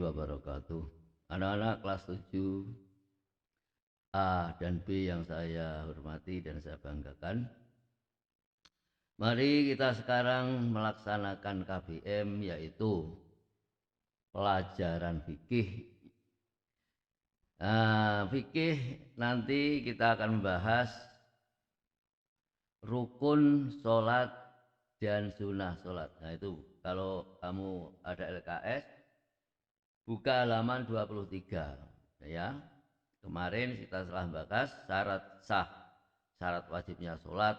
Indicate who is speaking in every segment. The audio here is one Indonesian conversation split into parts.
Speaker 1: wabarakatuh. Anak-anak kelas 7 A dan B yang saya hormati dan saya banggakan. Mari kita sekarang melaksanakan KBM, yaitu pelajaran fikih. Fikih nanti kita akan membahas rukun sholat dan sunnah sholat. Nah itu kalau kamu ada LKS, buka halaman 23 ya. Kemarin kita telah membahas syarat sah, syarat wajibnya sholat.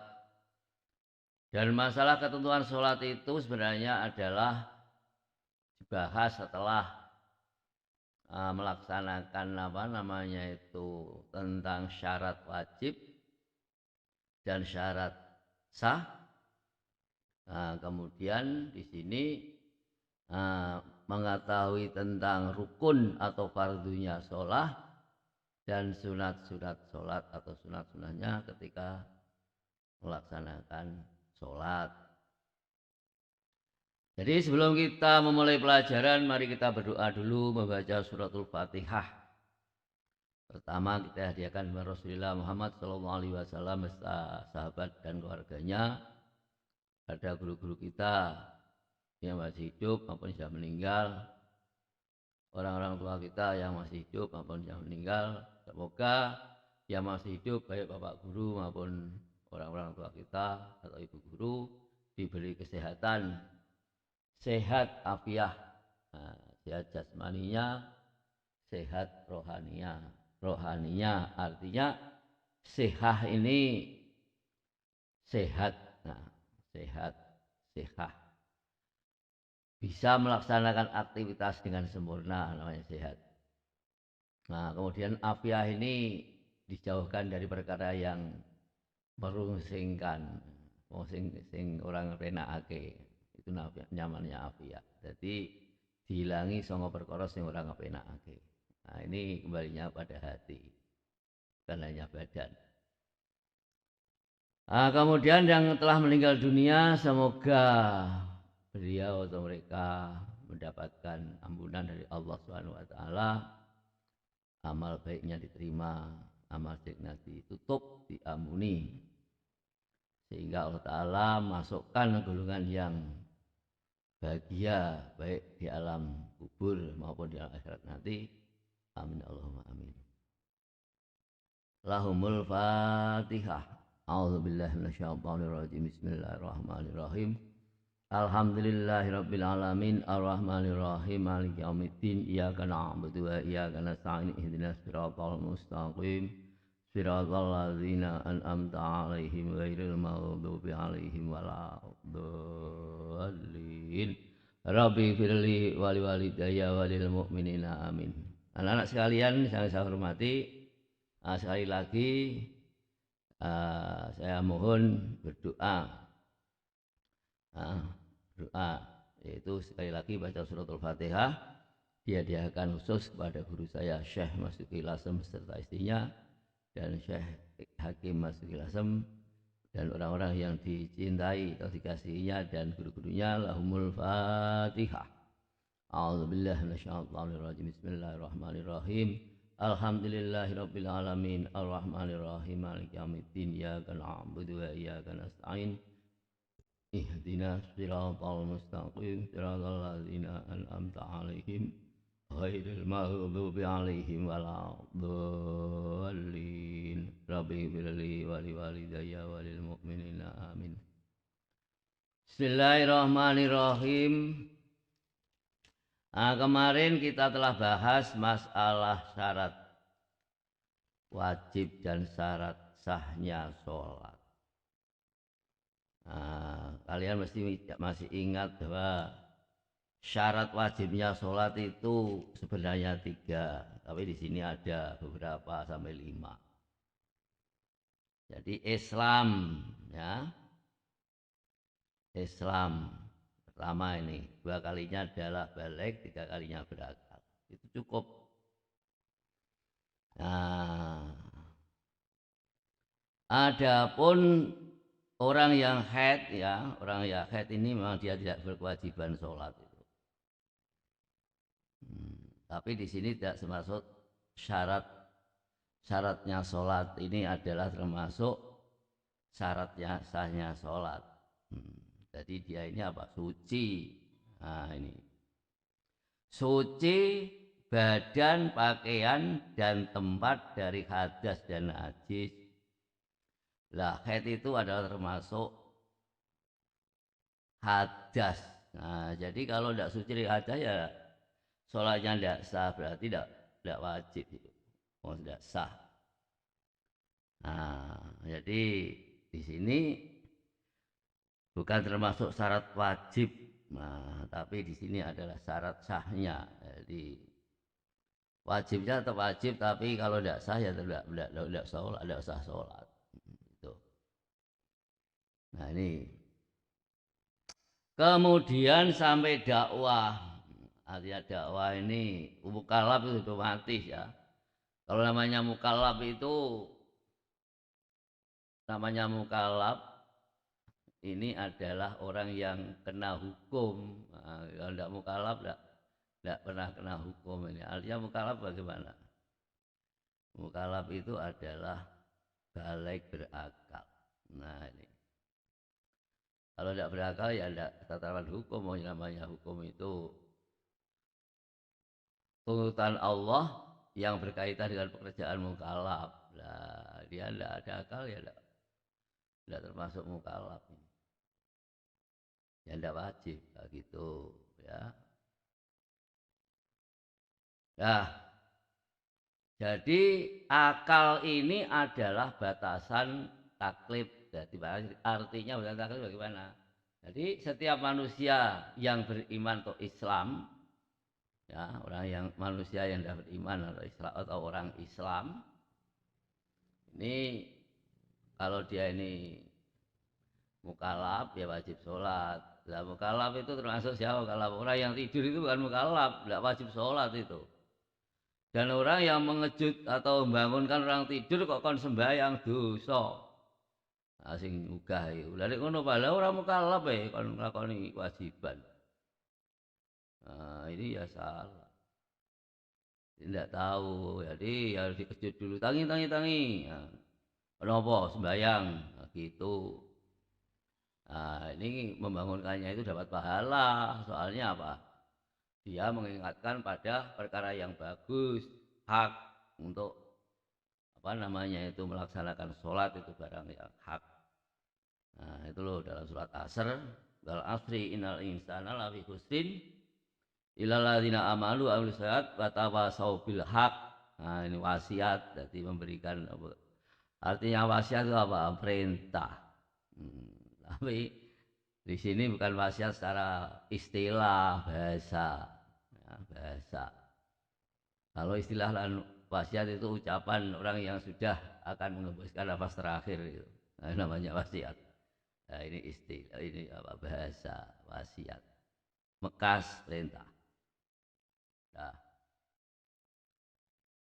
Speaker 1: Dan masalah ketentuan sholat itu sebenarnya adalah dibahas setelah melaksanakan tentang syarat wajib dan syarat sah. Nah, kemudian di sini mengetahui tentang rukun atau fardunya sholat dan sunat-sunat sholat atau sunat-sunatnya ketika melaksanakan sholat. Jadi sebelum kita memulai pelajaran, mari kita berdoa dulu membaca suratul Fatihah. Pertama kita hadiahkan kepada Rasulullah Muhammad SAW beserta sahabat dan keluarganya, pada guru-guru kita yang masih hidup maupun sudah meninggal, orang-orang tua kita yang masih hidup maupun yang meninggal. Semoga yang masih hidup baik bapak guru maupun orang-orang tua kita atau ibu guru diberi kesehatan, sehat afiah, sehat jasmaninya, sehat rohaninya artinya sehat ini sehat, sehat bisa melaksanakan aktivitas dengan sempurna, namanya sehat. Nah kemudian afiah ini dijauhkan dari perkara yang merungsingkan, sing orang penakake, itu nyamannya afiah. Jadi dihilangi songo perkara sing orang penakake. Nah ini kembalinya pada hati, bukan hanya badan. Kemudian yang telah meninggal dunia, semoga beliau atau mereka mendapatkan ampunan dari Allah SWT, amal baiknya diterima, amal jeleknya ditutup, diampuni, sehingga Allah Ta'ala masukkan golongan yang bahagia baik di alam kubur maupun di alam akhirat nanti. Amin Allahumma amin. Lahumul Fatihah. A'udzubillahi minasyaitonirrajim. Bismillahirrahmanirrahim. Alhamdulillahirabbil alamin arrahmanirrahim maliki yaumiddin iyyaka na'budu wa iyyaka nasta'in ihdinas siratal mustaqim siratal ladzina an'amta 'alaihim ghairil maghdubi 'alaihim waladdallin. Rabbi firli wali walidayya walil mu'minina amin. Anak-anak sekalian yang saya hormati, sekali lagi saya mohon berdoa, yaitu sekali lagi baca suratul Fatihah, dihadiahkan khusus kepada guru saya Syekh Masuki Lasem serta istrinya dan Syekh Hakim Masuki Lasem dan orang-orang yang dicintai atau dikasihinya dan guru-gurunya. Lahumul Fatihah. A'udzubillahi minasyaitonirrajim. Bismillahirrahmanirrahim. Alhamdulillahirabbil alamin arrahmanirrahim maliki yaumiddin iyyaka na'budu wa iyyaka nasta'in ihdinas siratal mustaqim siratal ladzina an'amta 'alaihim ghairil maghdubi 'alaihim waladdallin. Rabbi firli wa liwalidayya walil mu'minina amin. Bismillahirrahmanirrahim. Kemarin kita telah bahas masalah syarat wajib dan syarat sahnya sholat. Kalian masih ingat bahwa syarat wajibnya sholat itu sebenarnya 3, tapi di sini ada beberapa sampai 5. Jadi Islam, ya, Islam. Pertama ini, 2 kalinya adalah balik, 3 kalinya berakal. Itu cukup. Adapun orang yang haid, ya, orang yang haid ini memang dia tidak berkewajiban sholat itu. Tapi di sini tidak termasuk syaratnya sholat ini adalah termasuk syaratnya sahnya sholat. Jadi dia ini apa? Suci. Nah ini suci badan, pakaian dan tempat dari hadas dan najis. Lah haid itu adalah termasuk hadas. Nah jadi kalau tidak suci dari hadas ya sholatnya tidak sah, berarti tidak wajib itu. Oh tidak sah. Nah jadi di sini bukan termasuk syarat wajib. Nah, tapi di sini adalah syarat sahnya. Jadi wajibnya tetap wajib, tapi kalau tidak sah ya tidak sholat, tidak sah sholat. Gitu. Nah ini kemudian sampai dakwah. Artinya dakwah ini mukallaf itu otomatis ya. Kalau namanya mukallaf itu ini adalah orang yang kena hukum. Nah, kalau tidak mukallaf tidak pernah kena hukum ini. Artinya mukallaf bagaimana? Mukallaf itu adalah balik berakal. Nah ini kalau tidak berakal ya tidak tataran hukum. Oh, namanya hukum itu tuntutan Allah yang berkaitan dengan pekerjaan mukallaf. Nah dia tidak ada akal ya tidak termasuk mukallaf. Ya tidak wajib gitu ya. Nah jadi akal ini adalah batasan taklif. Jadi artinya batasan taklif bagaimana? Jadi setiap manusia yang beriman atau Islam, ya orang yang manusia yang sudah beriman atau orang Islam, ini kalau dia ini mukallaf ya wajib sholat. Nah, mukallaf itu termasuk siapa? Kalau orang yang tidur itu bukan mukallaf, tidak wajib sholat itu. Dan orang yang mengejut atau membangunkan orang tidur kok kon sembahyang dosa. Asing ugah iku. Lha nek ngono padahal ora mukallaf kon nglakoni kewajiban. Nah, ini ya salah. Tidak tahu. Jadi harus dikejut dulu. Tangi. Nah, kenapa sembahyang? Nah, gitu. Nah, ini membangunkannya itu dapat pahala. Soalnya apa? Dia mengingatkan pada perkara yang bagus, hak untuk apa namanya itu melaksanakan sholat itu barang yang hak. Nah itu loh dalam surat Asr, wal asri innal insana lafi khusrin illal ladzina amanu wa amilus shalihat wa tawassaw bil haq. Nah ini wasiat, jadi memberikan apa? Artinya wasiat itu apa? Perintah. Tapi di sini bukan wasiat secara istilah bahasa. Bahasa. Kalau istilah wasiat itu ucapan orang yang sudah akan mengembuskan nafas terakhir itu. Nah, namanya wasiat. Nah, ini istilah ini apa bahasa wasiat. Mekas perintah.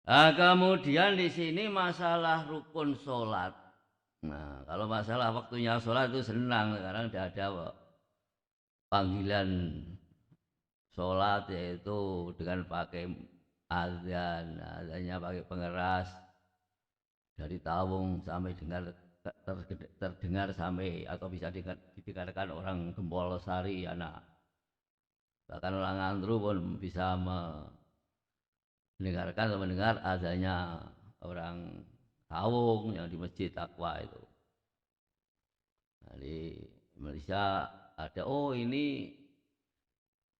Speaker 1: Nah, kemudian di sini masalah rukun sholat. Nah, kalau masalah waktunya sholat itu senang sekarang sudah ada panggilan sholat yaitu dengan pakai azan, azannya pakai pengeras dari Tawung sampai terdengar sampai atau bisa didengarkan orang Gempol Sari anak. Bahkan orang Andru pun bisa mendengarkan atau mendengar azannya orang Tawung yang di Masjid Taqwa itu. Nah, di Malaysia ada ini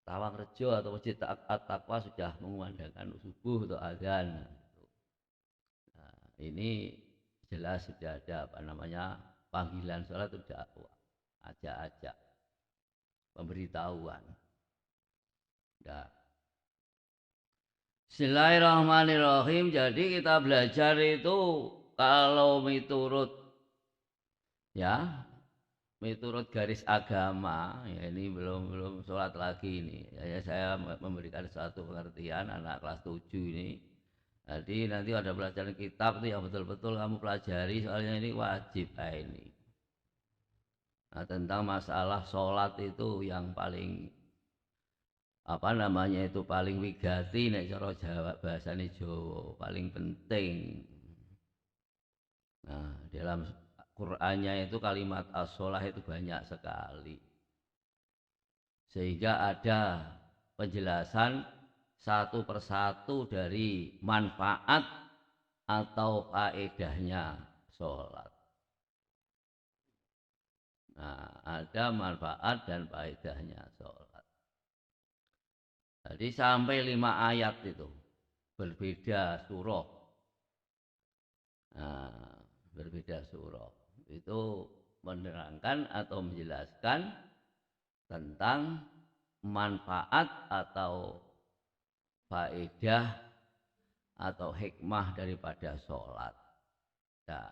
Speaker 1: Tawangrejo atau Masjid Taqwa sudah mengumandangkan subuh atau azan. Nah, ini jelas sudah ada apa namanya panggilan sholat itu dakwah, ajak-ajak pemberitahuan. Nah. Bismillahirrahmanirrahim. Jadi kita belajar itu kalau miturut garis agama ya ini belum sholat lagi ini ya saya memberikan satu pengertian anak kelas 7 ini. Jadi nanti ada pelajaran kitab itu yang betul-betul kamu pelajari soalnya ini wajib ini. Nah, tentang masalah sholat itu yang paling apa namanya itu paling wigati nek cara Jawa bahasane Jawa paling penting. Nah, dalam Qur'annya itu kalimat as-sholah itu banyak sekali. Sehingga ada penjelasan satu persatu dari manfaat atau faedahnya sholat. Nah, ada manfaat dan faedahnya sholat. Jadi sampai 5 ayat itu berbeda surah. Nah, berbeda surah itu menerangkan atau menjelaskan tentang manfaat atau faedah atau hikmah daripada sholat. Nah,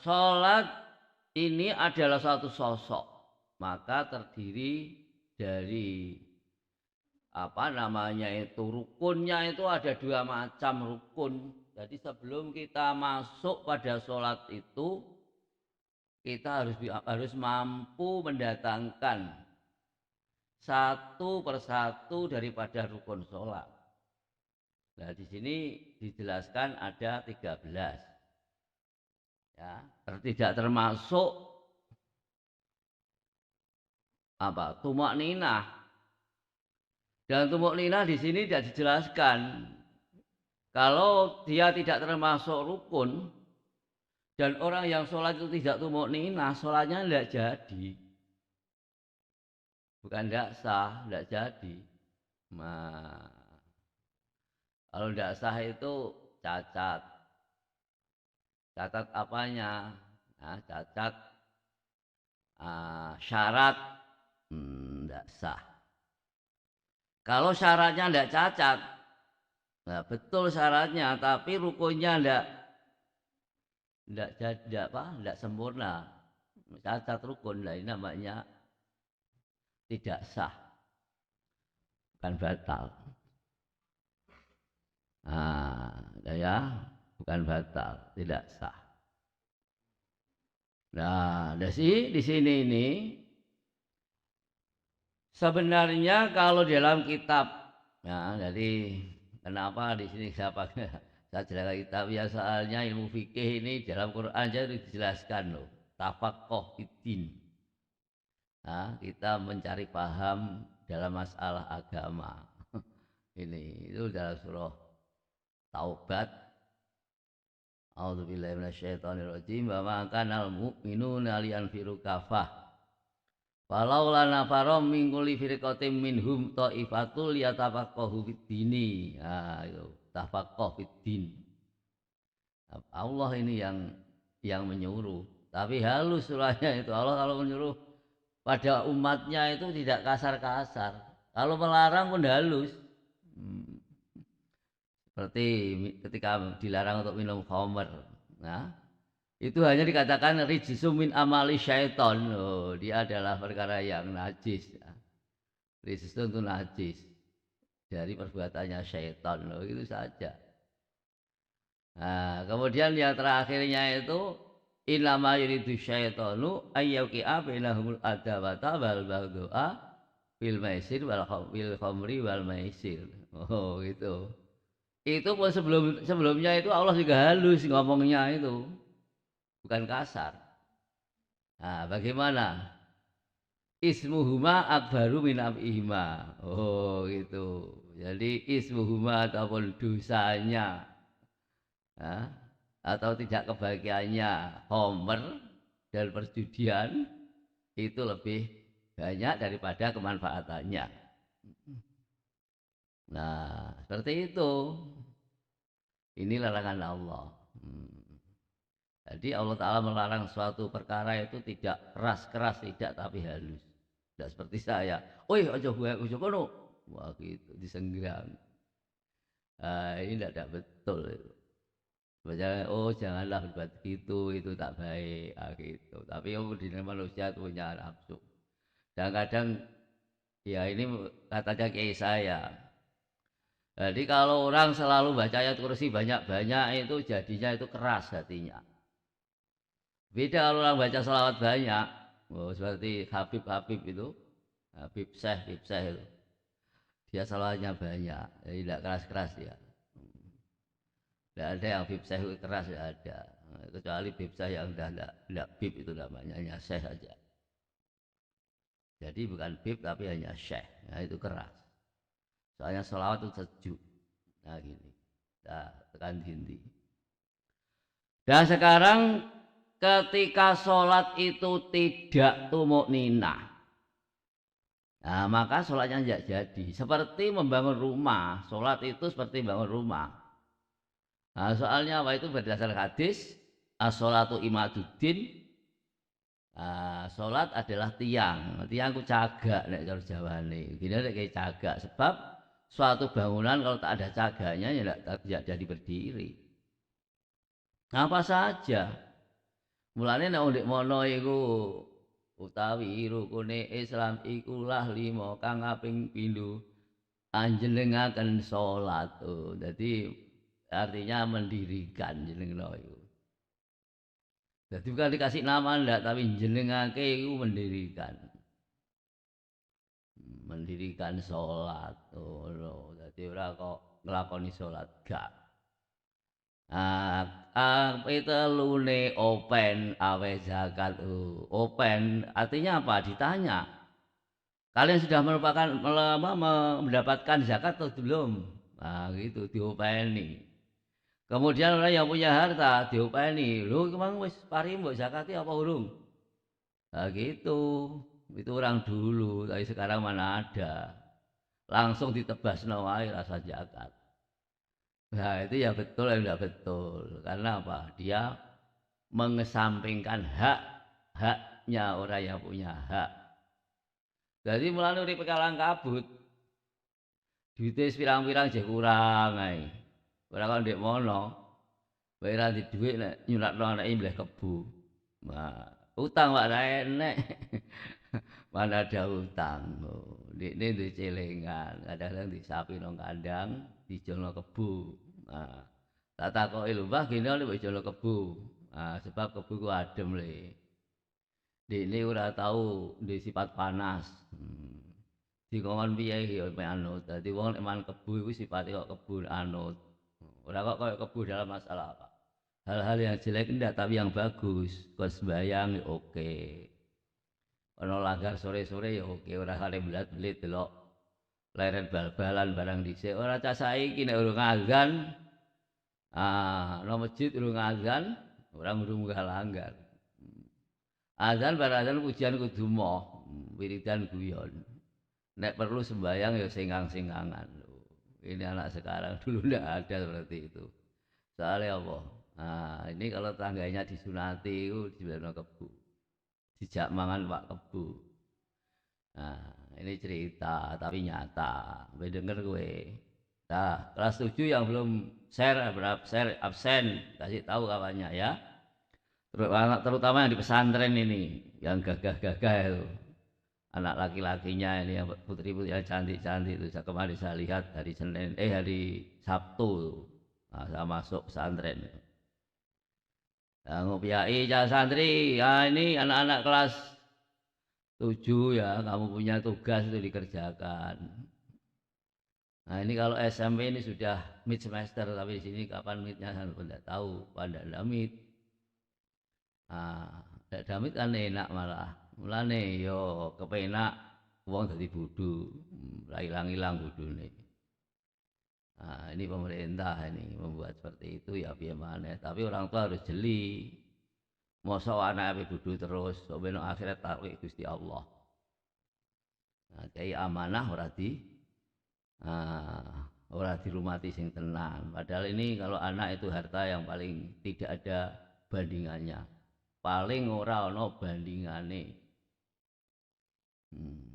Speaker 1: sholat ini adalah suatu sosok, maka terdiri dari apa namanya itu rukunnya itu ada 2 macam rukun. Jadi sebelum kita masuk pada sholat itu kita harus mampu mendatangkan satu persatu daripada rukun sholat. Nah di sini dijelaskan ada 13. Ya, tidak termasuk apa tumak ninah. Dan tumak ninah di sini tidak dijelaskan. Kalau dia tidak termasuk rukun dan orang yang sholat itu tidak tumak ninah, sholatnya tidak jadi. Bukan tidak sah, tidak jadi. Nah, kalau tidak sah itu cacat. Cacat apanya? Nah, cacat syarat tidak sah. Kalau syaratnya tidak cacat, nah betul syaratnya, tapi rukunnya tidak sempurna, cacat rukun, nah ini namanya tidak sah, bukan batal. Nah, ya, bukan batal, tidak sah. Nah, di sini ini sebenarnya kalau dalam kitab, ya, jadi kenapa di sini saya jelaskan kitab ya soalnya ilmu fikih ini dalam Quran jadi dijelaskan loh, tafaqquh fiddin. Nah, kita mencari paham dalam masalah agama. Ini itu dalam surah Taubat. A'udzubillahi minasyaitonirrajim. Wa ma kanal mu'minuna liyanfiru kafah. Falaula nafarom min kulli firqatin minhum ta'ifatul yatafaqahu fid-dini. Nah, itu tafaqquh fid-din. Allah ini yang menyuruh. Tapi halus surahnya itu. Allah kalau menyuruh pada umatnya itu tidak kasar-kasar. Kalau melarang pun halus. Seperti ketika dilarang untuk minum khamr. Nah, itu hanya dikatakan rijsum min amali syaiton. Oh, dia adalah perkara yang najis. Rijsun itu najis dari perbuatannya syaiton. Oh, itu saja. Nah, kemudian yang terakhirnya itu innama yuridu syaitonu ayyuqi'a bainahumul adawata wal baghdha fil maisir wal khamri wal maisir. Oh, gitu. Itu pun sebelumnya itu Allah juga halus ngomongnya itu. Bukan kasar. Nah, bagaimana? Ismuhuma akbaru min ab'ihima. Oh, gitu. Jadi ismuhuma ataupun dosanya, nah, atau tidak kebahagiaannya homer dan perjudian itu lebih banyak daripada kemanfaatannya. Nah, seperti itu. Ini larangan Allah. Jadi Allah Ta'ala melarang suatu perkara itu tidak keras-keras, tidak, tapi halus. Tidak seperti saya. Oi, ojo kono. Wah gitu, disenggang. Ini tidak betul itu. Sebenarnya, oh janganlah berbuat gitu, itu tak baik. Gitu. Tapi di manusia itu punya nafsu. Dan kadang, ya ini katanya kiai saya. Jadi kalau orang selalu baca ayat kursi banyak-banyak itu jadinya itu keras hatinya. Beda kalau orang baca selawat banyak, oh, seperti Habib itu. Nah, bibseh itu. Dia salawatnya banyak, jadi tidak keras-keras ya. Tidak ada yang bibseh itu keras, tidak ada. Kecuali bibseh yang sudah tidak bib itu namanya, hanya syekh saja. Jadi bukan bib tapi hanya syekh, nah itu keras. Soalnya salawat itu sejuk. Nah gini, nah tekan dindi. Dan sekarang ketika sholat itu tidak tumuk ninah, nah maka sholatnya tidak jadi. Seperti membangun rumah, sholat itu seperti membangun rumah. Nah, soalnya apa itu berdasar hadis, as-sholatu imaduddin. Sholat adalah tiang ku cagak nek cara Jawane. Gini nek kayak cagak sebab suatu bangunan kalau tak ada cagaknya ya tidak jadi berdiri. Apa saja. Mulane nek ndek mono iku utawi rukune Islam ikulah 5 kang kaping pindho anjenengaken salat. Jadi artinya mendirikan jenengno iku. Jadi bukan dikasih nama ndak tapi jenengake iku mendirikan. Mendirikan salat. Jadi ora kok nglakoni salat gak. Telune open awe zakat. Open artinya apa? Ditanya. Kalian sudah mendapatkan zakat atau belum? Nah gitu diopeni. Kemudian orang yang punya harta diopeni. Lu kemang wis pari mbok zakati apa urung? Nah gitu. Itu orang dulu, tapi sekarang mana ada. Langsung ditebasno wae rasa zakat. Nah itu ya betul yang tidak betul. Karena apa? Dia mengesampingkan haknya orang yang punya hak. Jadi mulai urip kalang kabut. Duite pirang-pirang jek kurang ae. Ora kok ndek mono. Bayar di dhuwit nek nyuratno anake mbleh kebu. Nah, utang wae ra enek. Mana ada utang. Ndekne duwe celengan, kadang-kadang di sapi nang kandang, dijolno kebu. Nah, tak takoki lho, "Mbah, gene oleh mbok jolno kebu." Nah, sebab kebu ku adem le. Ndekne ora tau duwe sifat panas. Dikon piye ya anut. Dadi wong nek man kebu iku sifate kok kebu anut. Ora kok koyo kebu dalam masalah apa. Hal-hal yang jelek enggak tapi yang bagus. Kok sembayang ya oke. Ono langgar sore-sore ya oke, ora kale belat-belit delok leren bal-balan barang dhisik. Ora cah saiki nek urung azan nang masjid urung azan, ora munggah langgar. Azan bar azan pujian kudu moh, wiridan guyon. Nek perlu sembayang ya singgang-singgangan. Ini anak sekarang dulu ndak ada seperti itu. Soalnya apa? Nah, ini kalau tangganya disunati itu dibilang kebu. Dijak mangan Pak Kebu. Nah, ini cerita tapi nyata. Gue denger gue. Nah, kelas 7 yang belum absen, kasih tahu kawannya ya. Terutama yang di pesantren ini, yang gagah-gagah itu. Anak laki-lakinya ini yang putri-putri yang cantik-cantik itu. Kemarin saya lihat hari Sabtu. Nah, saya masuk pesantren. Nah, ngopiai cah santri, ya ini anak-anak kelas 7 ya, kamu punya tugas itu dikerjakan. Nah ini kalau SMP ini sudah mid semester, tapi di sini kapan midnya saya tidak tahu, pada damit. Nah, damit kan enak malah, mulane yo kepenak uang jadi budu, hilang-hilang budu nih. Nah ini pemerintah ini membuat seperti itu ya biar mana, tapi orang tua harus jeli. Mosok anak budu terus, sampai akhirat tarik Gusti Allah. Nah, kayak amanah ora dirumati sing tenan. Padahal ini kalau anak itu harta yang paling tidak ada bandingannya. Paling ora ana bandingane.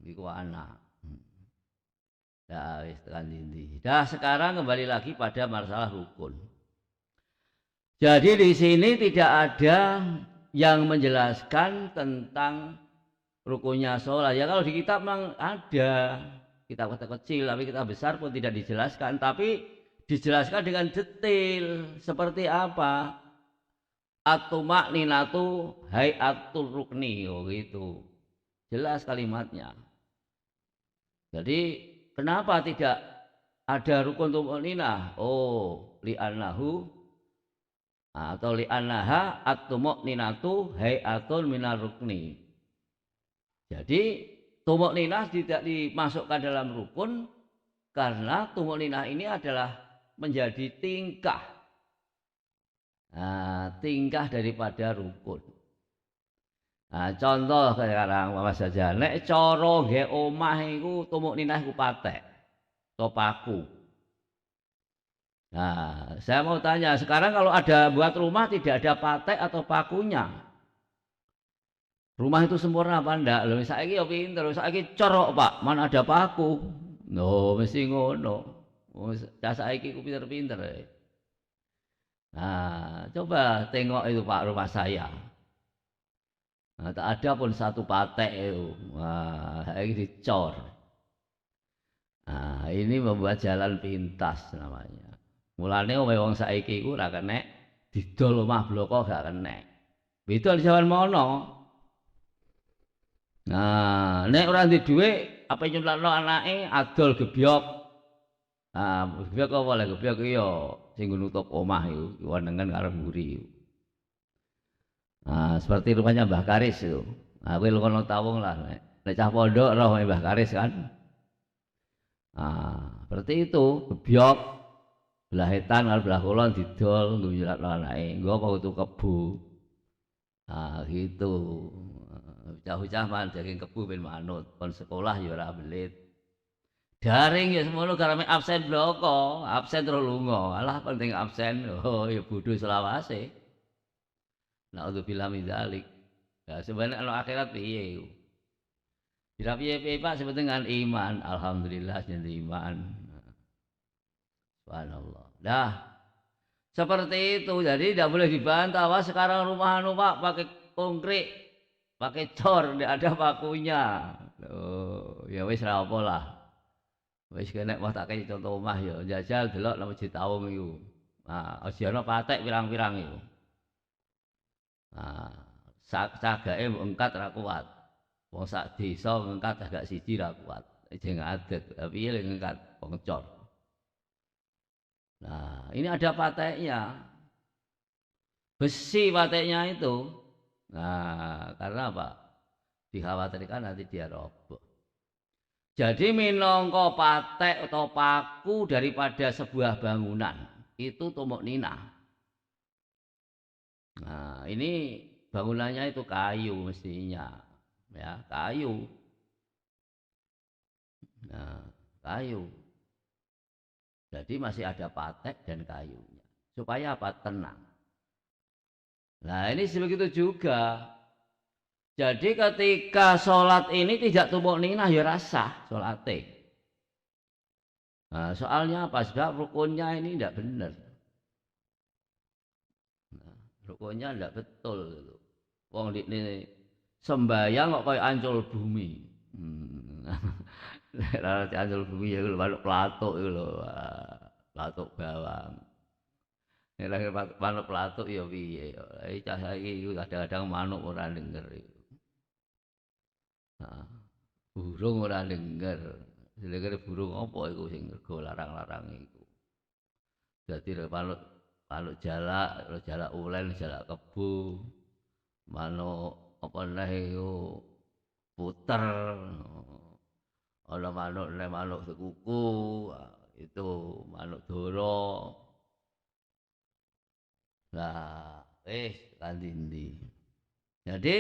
Speaker 1: Iku anak. Dah wis tekan ndi. Dah sekarang kembali lagi pada masalah rukun. Jadi di sini tidak ada yang menjelaskan tentang rukunnya sholat. Ya kalau di kitab memang ada, kitab kecil, tapi kitab besar pun tidak dijelaskan. Tapi dijelaskan dengan detail seperti apa. At-tumakninatu hayatul rukni, oh gitu. Jelas kalimatnya. Jadi kenapa tidak ada rukun tumakninah? Oh, li'annahu atau li'annaha at-tumakninatu hay'atun minar rukni. Jadi tumakninah tidak dimasukkan dalam rukun karena tumakninah ini adalah menjadi tingkah. Tingkah daripada rukun. Contoh sekarang Mas saja, nek cara nggih omah iku tumakninah iku patek atau paku. Nah, saya mau tanya, sekarang kalau ada buat rumah tidak ada patek atau pakunya, rumah itu sempurna apa enggak? Loh, saiki ya pinter, saiki corok Pak, mana ada paku? No, mesti ngono. Cah saiki ku pinter-pinter. Nah, coba tengok itu Pak rumah saya. Nah, tak ada pun satu patek itu. Wah, saiki dicor. Nah, ini membuat jalan pintas namanya. Mulane wong saiki iku ora kenek didol omah bloko gak kenek. Beda di zaman mono. Nah, nek ora ndek dhuwit apa nyulatno anake adol gebyok. Gebyok apa lho gebyok iki ya sing nutup omah iku, wonengen karo mburi. Seperti rumahnya Mbah Karis itu. Kowe lunga tawung lah nek cah pondok roh Mbah Karis kan. Seperti itu, gebyok belah etan karo belah kulon didol nggo nyulatno anake, nggo apa utu kebu. Gitu. Bocah-bocah man daging kebu ben manut, kon sekolah ya ora belit. Daring ya semono garame absen bloko, absen terus lunga. Alah penting absen. Oh ya bodho selawase. Naudzubillah min dzalik. Ya sebenarnya kalau akhirat piye? Tidak piye-piye Pak sebenarnya dengan iman. Alhamdulillah jadi iman. Subhanallah. Dah seperti itu. Jadi tidak boleh dibantah. Wah sekarang rumah Pak pakai konkrit, pakai cor, tidak ada pakunya. Oh, ya wis ra apa lah. Wis kena wah tak kei contoh omah ya. Jajal delok nang Masjid Taum iku. Aja ana patek pirang-pirang iku. Cagake engkat ra kuat. Wong sak desa ngangkat agak siji ra kuat. Jeng adet, piye lek ngangkat wong cor. Nah, ini ada pateknya. Besi pateknya itu. Nah, karena apa? Dikhawatirkan nanti dia roboh. Jadi minangka patek atau paku daripada sebuah bangunan itu tumakninah. Nah, ini bangunannya itu kayu mestinya. Ya, kayu. Nah, kayu. Jadi masih ada patek dan kayunya. Supaya apa? Tenang. Nah, ini sebegitu juga. Jadi ketika sholat ini tidak tumakninah ya rasah sholatnya. Nah, soalnya apa? Sebab rukunnya ini tidak benar. Nah, rukunnya tidak betul. Wong ini sembayang kok kayak ancol bumi. Nek ancol bumi ya manuk platuk iku lho. Platuk bawang. Nek manuk platuk ya piye ya. Cah saiki kadang-kadang manuk ora denger iku. Burung ora denger. Denger burung apa iku sing rego larang-larang iku. Dadi manuk jalak ulen, jalak kebo. Manuk apa neh iku puter. Ana manuk sekuku, itu manuk doro. Nah, kan ndi. Jadi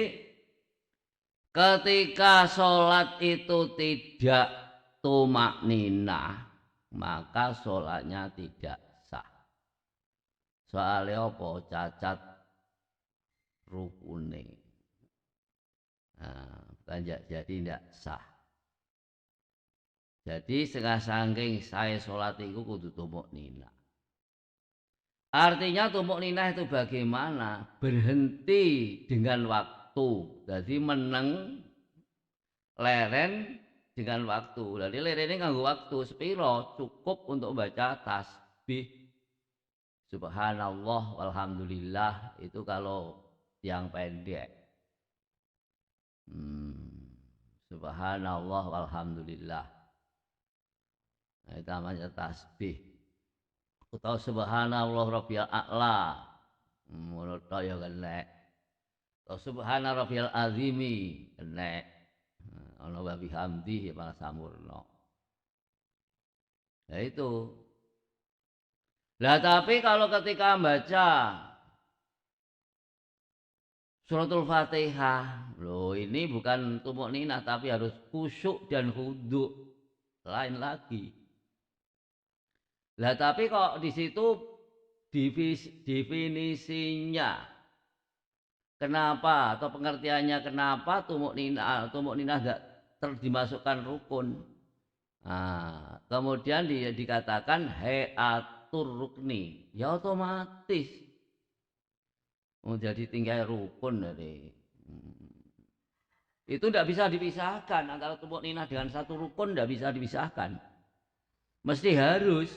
Speaker 1: ketika sholat itu tidak tumakninah, maka sholatnya tidak sah. Soalnya apa? Cacat rukune. Nah, bukan jadi tidak sah. Jadi setengah saking saya sholat itu kudu tumakninah. Artinya tumakninah itu bagaimana? Berhenti dengan waktu. Jadi meneng leren dengan waktu. Jadi leren ini nganggo waktu sepiro cukup untuk membaca tasbih subhanallah walhamdulillah itu kalau yang pendek. Subhanallah walhamdulillah. Itu namanya tasbih. Utawa subhanallah rabbiyal a'la. Menurut ya kena. Atau subhana rabbiyal azimi kena. Ana wa bihamdihi malah sampurna. Nah itu. Lah tapi kalau ketika membaca suratul Fatihah, loh ini bukan tumuk ninah tapi harus khusyuk dan khudu. Lain lagi. Lah tapi kok di situ definisinya kenapa atau pengertiannya kenapa tumuk ninah tidak dimasukkan rukun. Nah, kemudian dikatakan hayatur rukni, ya otomatis menjadi tinggal rukun dari itu tidak bisa dipisahkan antara tumuk ninah dengan satu rukun, tidak bisa dipisahkan, mesti harus.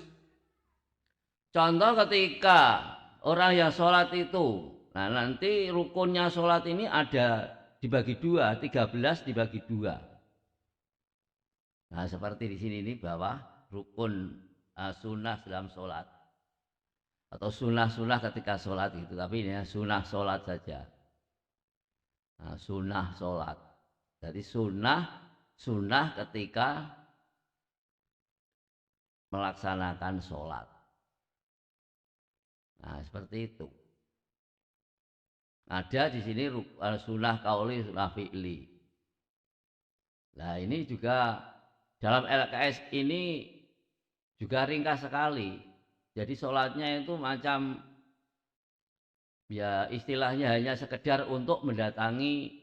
Speaker 1: Contoh ketika orang yang sholat itu, nah nanti rukunnya sholat ini ada dibagi dua, 13 dibagi dua. Nah seperti di sini ini bahwa rukun sunnah dalam sholat atau sunnah ketika sholat itu, tapi ini sunnah sholat saja. Nah, sunnah sholat. Jadi sunnah ketika melaksanakan sholat. Nah seperti itu. Ada di sini sunnah kauli, sunnah fi'li. Nah ini juga dalam LKS ini juga ringkas sekali. Jadi sholatnya itu macam ya istilahnya hanya sekedar untuk mendatangi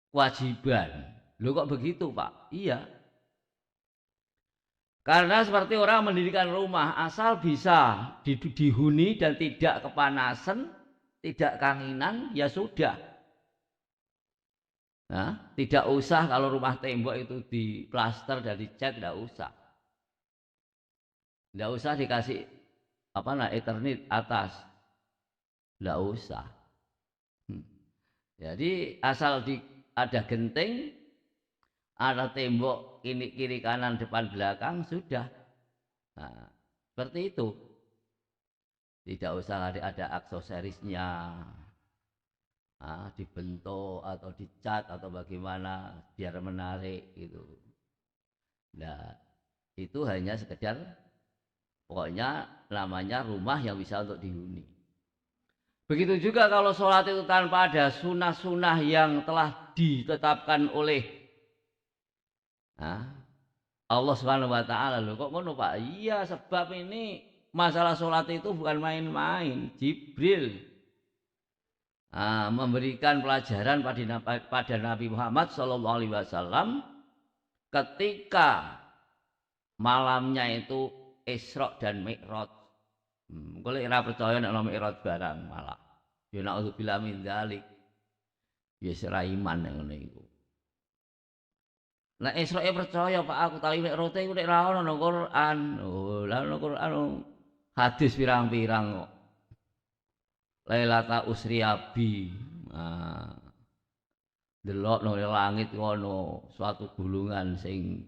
Speaker 1: kewajiban. Loh kok begitu Pak? Iya. Karena seperti orang mendirikan rumah, asal bisa dihuni dan tidak kepanasan, tidak kanginan, ya sudah. Nah, tidak usah kalau rumah tembok itu diplaster dan dicat, tidak usah. Tidak usah dikasih Eternit atas, tidak usah. Jadi asal ada genting, ada tembok kiri kanan depan belakang, sudah. Nah, seperti itu. Tidak usah ada aksesorisnya, dibentuk atau dicat atau bagaimana biar menarik gitu. Nah, itu hanya sekedar pokoknya namanya rumah yang bisa untuk dihuni. Begitu juga kalau sholat itu tanpa ada sunnah-sunnah yang telah ditetapkan oleh Allah Subhanahu wa taala. Loh kok ngono Pak? Iya, sebab ini masalah sholat itu bukan main-main. Jibril memberikan pelajaran pada Nabi Muhammad SAW ketika malamnya itu Isra dan Mi'raj. Kalau ora percaya nek ana Mi'raj barang malah. Ya naudzubillah min dzalik. Ya ora iman nek ngene iku. Nek Isra percaya Pak aku tapi Mi'raj iku nek ora ana nang Quran. Oh, lah nang Quran hadis pirang-pirang kok. Lailata usriyabi. Delok nang langit kono suatu gulungan sing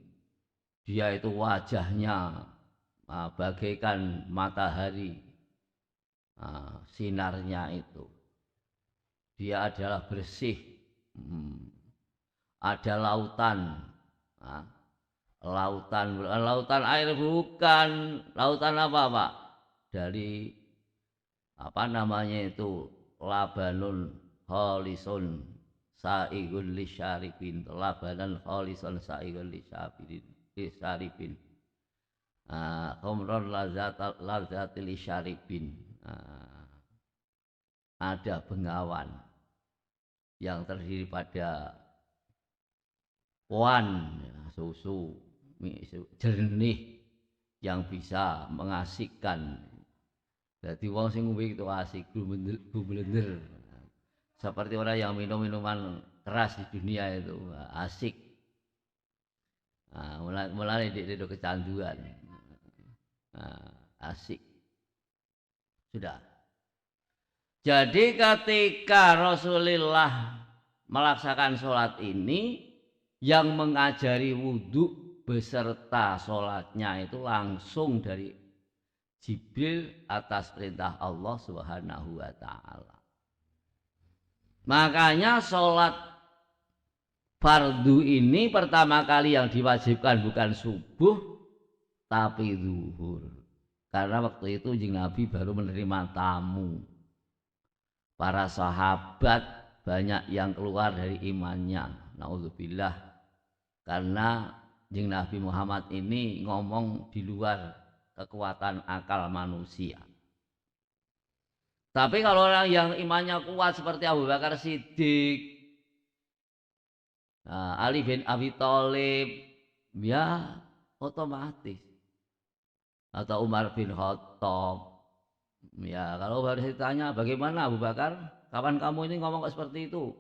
Speaker 1: dia itu wajahnya bagaikan matahari, sinarnya itu dia adalah bersih, ada lautan, lautan air bukan lautan apa Pak, dari itu labanun kholisun saigun lisyaribin, labanan kholisun saigun lisyaribin, khomron lazatil syaribin, ada bengawan yang terdiri pada wan, susu jernih yang bisa mengasihkan. Jadi wong sing ngombe itu asik blender. Seperti orang yang minum minuman keras di dunia itu asik. Mulai dia kecanduan. Asik. Sudah. Jadi ketika Rasulullah melaksanakan sholat ini yang mengajari wudhu beserta sholatnya itu langsung dari Jibril atas perintah Allah Subhanahu wa Ta'ala. Makanya sholat fardu ini pertama kali yang diwajibkan bukan subuh tapi zuhur. Karena waktu itu Kanjeng Nabi baru menerima tamu. Para sahabat banyak yang keluar dari imannya. Naudzubillah. Karena Kanjeng Nabi Muhammad ini ngomong di luar kekuatan akal manusia. Tapi kalau orang yang imannya kuat seperti Abu Bakar Siddiq, Ali bin Abi Thalib, ya otomatis. Atau Umar bin Khattab. Ya, kalau harus ditanya bagaimana Abu Bakar, kapan kamu ini ngomong seperti itu?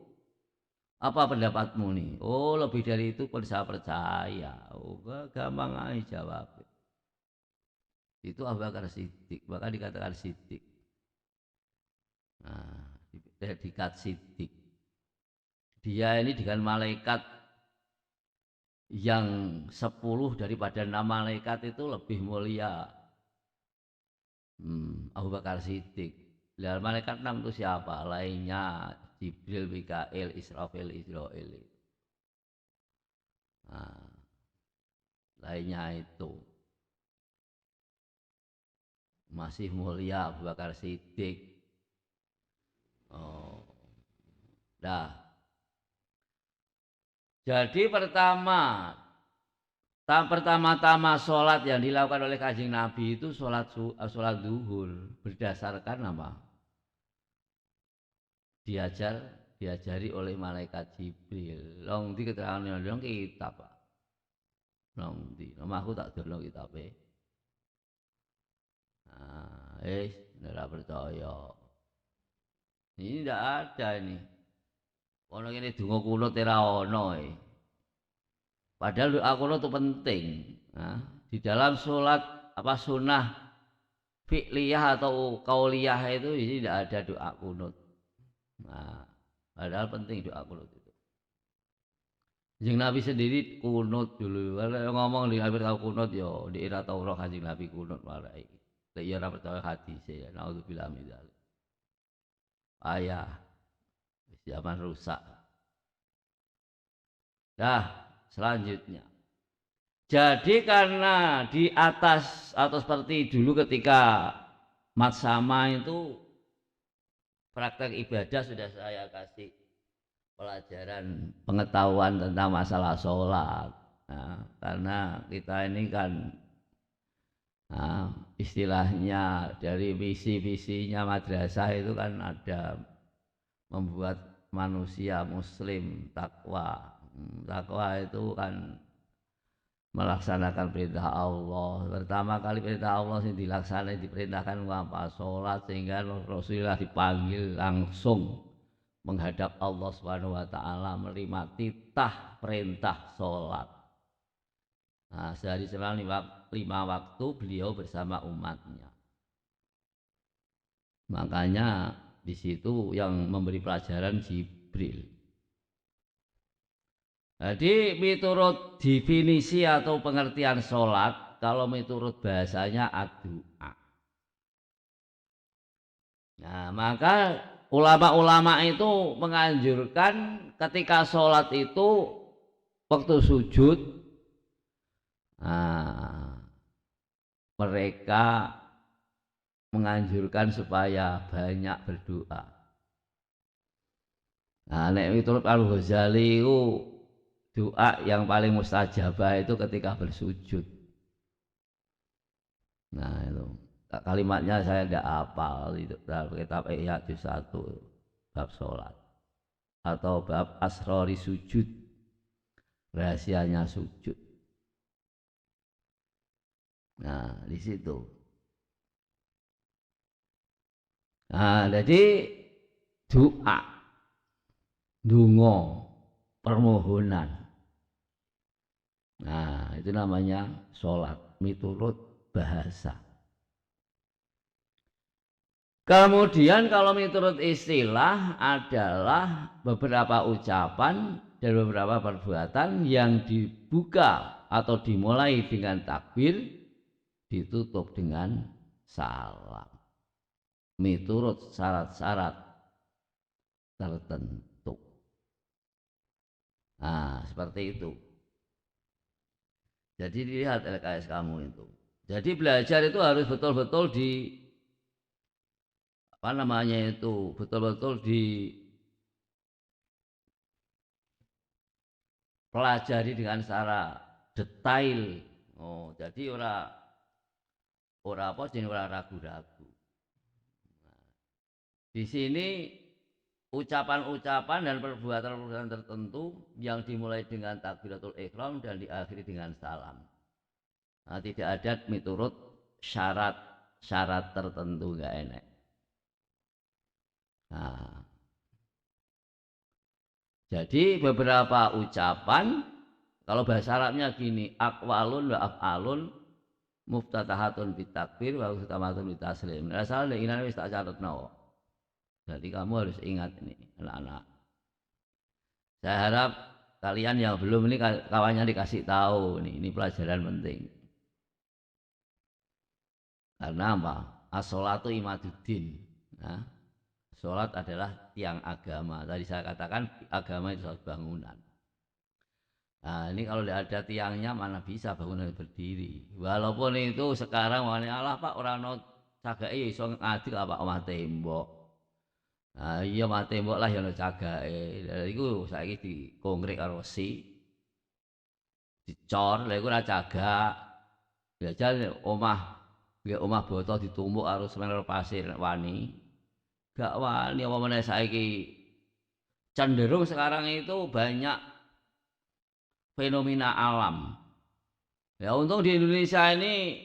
Speaker 1: Apa pendapatmu nih? Oh, lebih dari itu pun saya percaya. Oh, gampang aja jawab. Itu Abu Bakar Siddiq, maka dikatakan Siddiq. Nah, predikat Siddiq. Dia ini dengan malaikat yang 10 daripada 6 malaikat itu lebih mulia. Abu Bakar Siddiq. Lihat malaikat 6 itu siapa? Lainnya Jibril, Mikail, Israfil, Israil. Nah, lainnya itu masih mulia Abu Bakar Siddiq. Oh. Nah, jadi pertama-tama sholat yang dilakukan oleh Kanjeng Nabi itu sholat zuhur berdasarkan apa? Diajari oleh malaikat Jibril. Long di keterangan yang kitab, Pak. Long di, nama aku tak delok kitabe. Nah, nggak percaya. Ini tidak ada ini. Ono ini donga kunut ora ono. Padahal doa kunut itu penting. Nah, di dalam sholat apa sunnah fi'liyah atau qauliyah itu ini tidak ada doa kunut. Nah, padahal penting doa kunut itu. Kanjeng Nabi sendiri kunut dulu. Kalau ngomong di Nabi tahu kunut yo di era Taurat Kanjeng Nabi kunut marai. Lek ya ora percaya hadis ya. Naudzubillah min dzalik. Ayah zaman rusak. Nah, selanjutnya. Jadi karena di atas atau seperti dulu ketika matsama itu praktek ibadah sudah saya kasih pelajaran pengetahuan tentang masalah sholat. Nah, karena kita ini kan istilahnya dari visi-visinya madrasah itu kan ada membuat manusia muslim takwa. Takwa itu kan melaksanakan perintah Allah. Pertama kali perintah Allah yang dilaksanakan diperintahkan apa? Sholat, sehingga Rasulullah dipanggil langsung menghadap Allah Subhanahu wa Ta'ala menerima titah perintah sholat. Nah, sehari selang 5 waktu beliau bersama umatnya. Makanya di situ yang memberi pelajaran Jibril. Jadi miturut definisi atau pengertian sholat, kalau miturut bahasanya ad-du'a. Nah, maka ulama-ulama itu menganjurkan ketika sholat itu waktu sujud, mereka menganjurkan supaya banyak berdoa. Nah, nek miturut Al-Ghazali itu doa yang paling mustajabah itu ketika bersujud. Nah, itu kalimatnya saya tidak hafal itu dalam kitab Ihya juz 1 bab sholat atau bab asrori sujud, rahasianya sujud. Nah, di situ. Nah, jadi doa, dungo, permohonan. Nah, itu namanya sholat miturut bahasa. Kemudian kalau miturut istilah adalah beberapa ucapan dan beberapa perbuatan yang dibuka atau dimulai dengan takbir, ditutup dengan salam. Miturut syarat-syarat tertentu. Nah, seperti itu. Jadi dilihat LKS kamu itu. Jadi belajar itu harus betul-betul betul-betul dipelajari dengan secara detail. Oh, jadi ora ragu-ragu. Di sini ucapan-ucapan dan perbuatan-perbuatan tertentu yang dimulai dengan takbiratul ihram dan diakhiri dengan salam. Nah, tidak ada miturut syarat tertentu, enggak enak. Nah, jadi beberapa ucapan kalau bahasa Arabnya gini, aqwalun wa af'alun muftatahatun bitakbir wa khutamatun bitaslim. Nah, salah ini wis tak catetno. Jadi kamu harus ingat ini, anak-anak. Saya harap kalian yang belum ini kawannya dikasih tahu ini pelajaran penting. Karena apa? As-sholatu imaduddin. Nah, sholat adalah tiang agama. Tadi saya katakan agama itu suatu bangunan. Nah, ini kalau tidak ada tiangnya mana bisa bangunan berdiri. Walaupun itu sekarang Allah Pak orang no cagake iso ngadil apa omah tembok. Nah, iya omah tembok lah yang cagake. Lha iku saiki dikongkrek karo wesi. Dicor, lha iku ora cagak. Biasa omah boto ditumbuk karo semen pasir wani. Gak wani apa meneh saiki cenderung sekarang itu banyak fenomena alam. Ya untung di Indonesia ini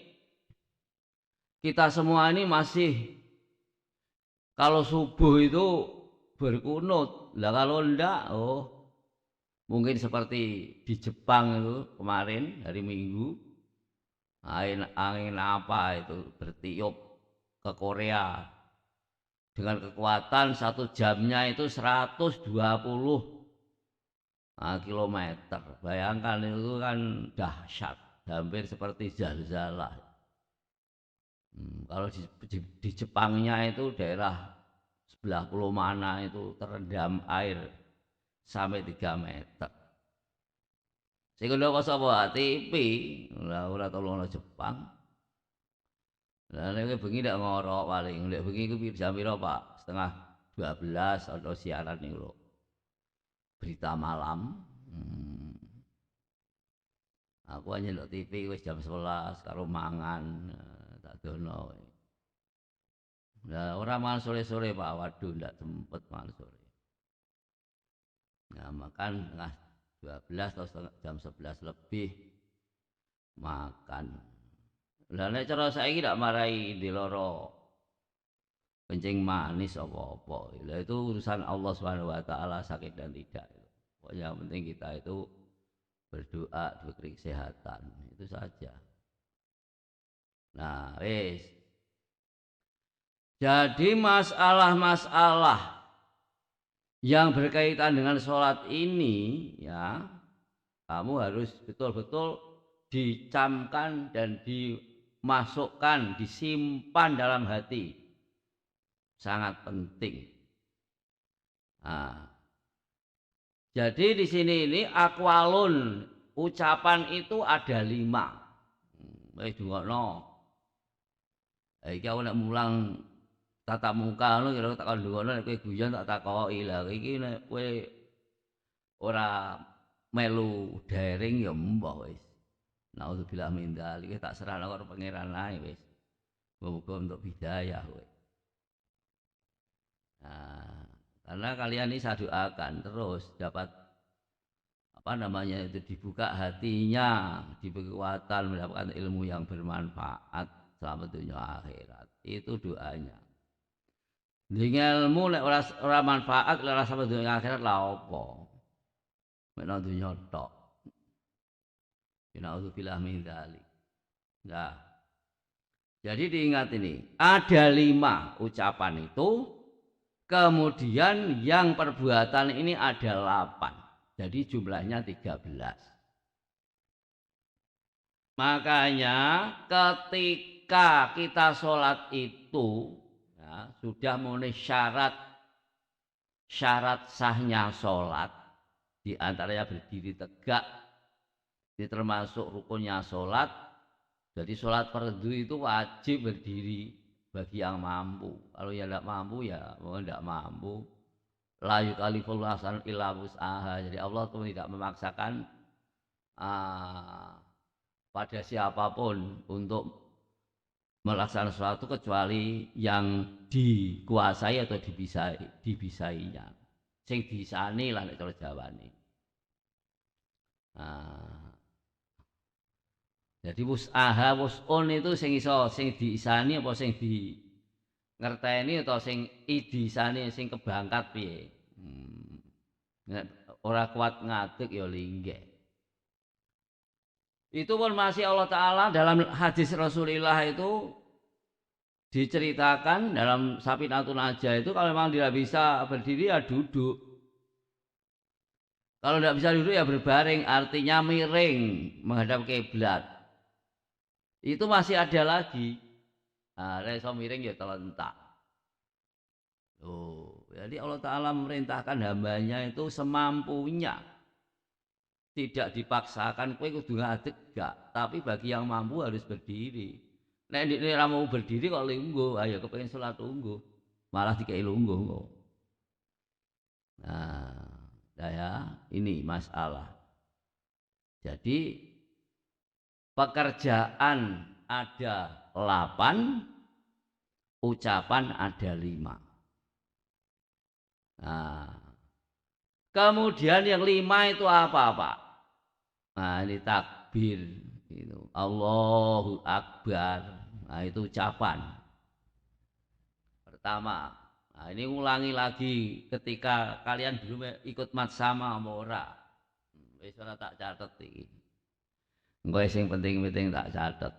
Speaker 1: kita semua ini masih kalau subuh itu berkunut. Lah kalau enggak, mungkin seperti di Jepang itu kemarin hari Minggu angin apa itu bertiup ke Korea dengan kekuatan 1 jamnya itu 120 kilometer. Bayangkan itu kan dahsyat, hampir seperti zalzalah. Kalau di Jepangnya itu daerah sebelah pulau mana itu terendam air sampai 3 meter. Sing ngono kok sapa TV, ora tolongno Jepang. Lah nek bengi ndak ngorok paling, nek bengi ku jam piro Pak? Setengah 12 ada siaran niku lho. Berita malam. Aku hanya ndelok TV wis jam 11 karo mangan tak dono. Nah, orang mangan sore-sore Pak, waduh ndak sempet mangan sore. Nah, makan tengah 12 atau jam 11 lebih makan. Lah nek cara saiki ndak marahi diloro kencing manis apa-apa. Lah itu urusan Allah Subhanahu wa taala sakit dan tidak. Pokoknya yang penting kita itu berdoa diberi kesehatan, itu saja. Nah, wis. Jadi masalah-masalah yang berkaitan dengan sholat ini ya kamu harus betul-betul dicamkan dan dimasukkan, disimpan dalam hati. Sangat penting. Nah, jadi di sini ini aqwalun, ucapan itu ada 5. Wis dungokno. Iki aku nek mulang tatap muka ngono kira tak ndungokno nek kowe guyon tak takoki. Lah iki nek kowe ora melu daring ya mbah wis. Naudzubillah min dzalik tak serahno karo pangeran ae wis. Muga-muga untuk hidayah kowe. Nah, karena kalian ini saya doakan terus dapat itu dibuka hatinya, diberi kekuatan mendapatkan ilmu yang bermanfaat selamat dunia akhirat. Itu doanya. Dengan ilmu nek ora manfaat ora selamat dunia akhirat lah apa? Mek nang dunya tok. Naudzubillah min dzalik. Nah. Jadi diingat ini, ada 5 ucapan itu. Kemudian yang perbuatan ini ada 8. Jadi jumlahnya 13. Makanya ketika kita sholat itu ya, sudah memenuhi syarat sahnya sholat, di antaranya berdiri tegak, ini termasuk rukunnya sholat. Jadi sholat fardu itu wajib berdiri bagi yang mampu. Kalau yang tidak mampu ya tidak mampu. La yukallifullahu nafsan illa wus'aha. Jadi Allah itu tidak memaksakan pada siapapun untuk melaksanakan sesuatu kecuali yang dikuasai atau dibisainya. Sing disani lah nek cara Jawane. Jadi wus'aha wus'un itu sing iso sing diisani apa sing di ngerteni atau sing idisani sing kebangkat piye. Ora kuat ngadeg ya linggih. Itu pun masih Allah Ta'ala dalam hadis Rasulullah itu diceritakan dalam Safinatun Najah itu kalau memang tidak bisa berdiri ya duduk. Kalau tidak bisa duduk ya berbaring, artinya miring menghadap kiblat. Itu masih ada lagi. Nah, reso miring ya telentak. Jadi Allah Ta'ala memerintahkan hambanya itu semampunya. Tidak dipaksakan kowe kudu ngadeg gak, tapi bagi yang mampu harus berdiri. Nek ndekne ora mau berdiri kok lungguh, ayo kepengin salat lungguh. Malah dikei lungguh kok. Nah, ya ini masalah. Jadi pekerjaan ada 8, ucapan ada 5. Nah, kemudian yang 5 itu apa, Pak? Nah, ini takbir itu. Allahu Akbar. Nah, itu ucapan pertama. Nah, ini ulangi lagi ketika kalian belum ikut mat sama ora. Wis ora tak catet iki. Engko sing penting-penting tak catet.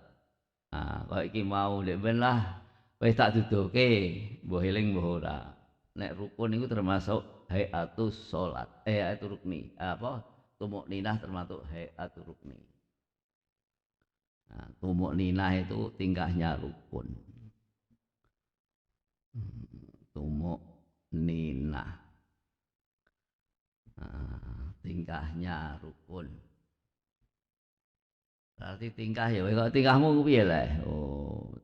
Speaker 1: Nah, kok iki mau ndek ben lah wis tak duduke, mbah eling mbah ora. Nek rukun itu termasuk hayatus salat. Hayatul rukni. Apa? Tumuk ninah termasuk hayatul rukni. Nah, tumuk ninah itu tingkahnya rukun. Tumuk ninah. Nah, tingkahnya rukun. Berarti tingkah ya, kok tingkahmu piye lah?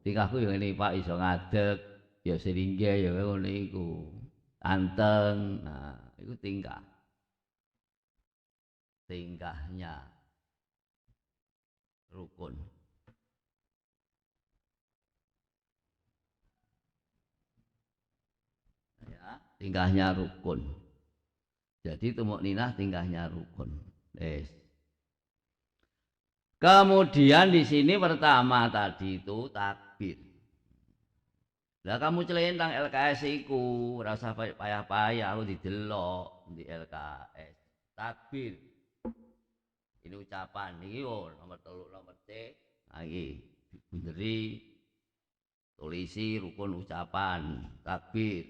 Speaker 1: Tingkahku yang ini Pak iso ngadeg, ya seringge ya ngono iku. Anteng. Nah, itu tingkah. Tingkahnya rukun. Ya, tingkahnya rukun. Jadi tumuk ninah tingkahnya rukun. Kemudian di sini pertama tadi itu takbir. Lah kamu celentang LKS iku, ora usah payah-payah aku didelok di LKS. Takbir. Ini ucapan iki nomor 3 nomor C. Nah iki bunderi tulisi rukun ucapan takbir.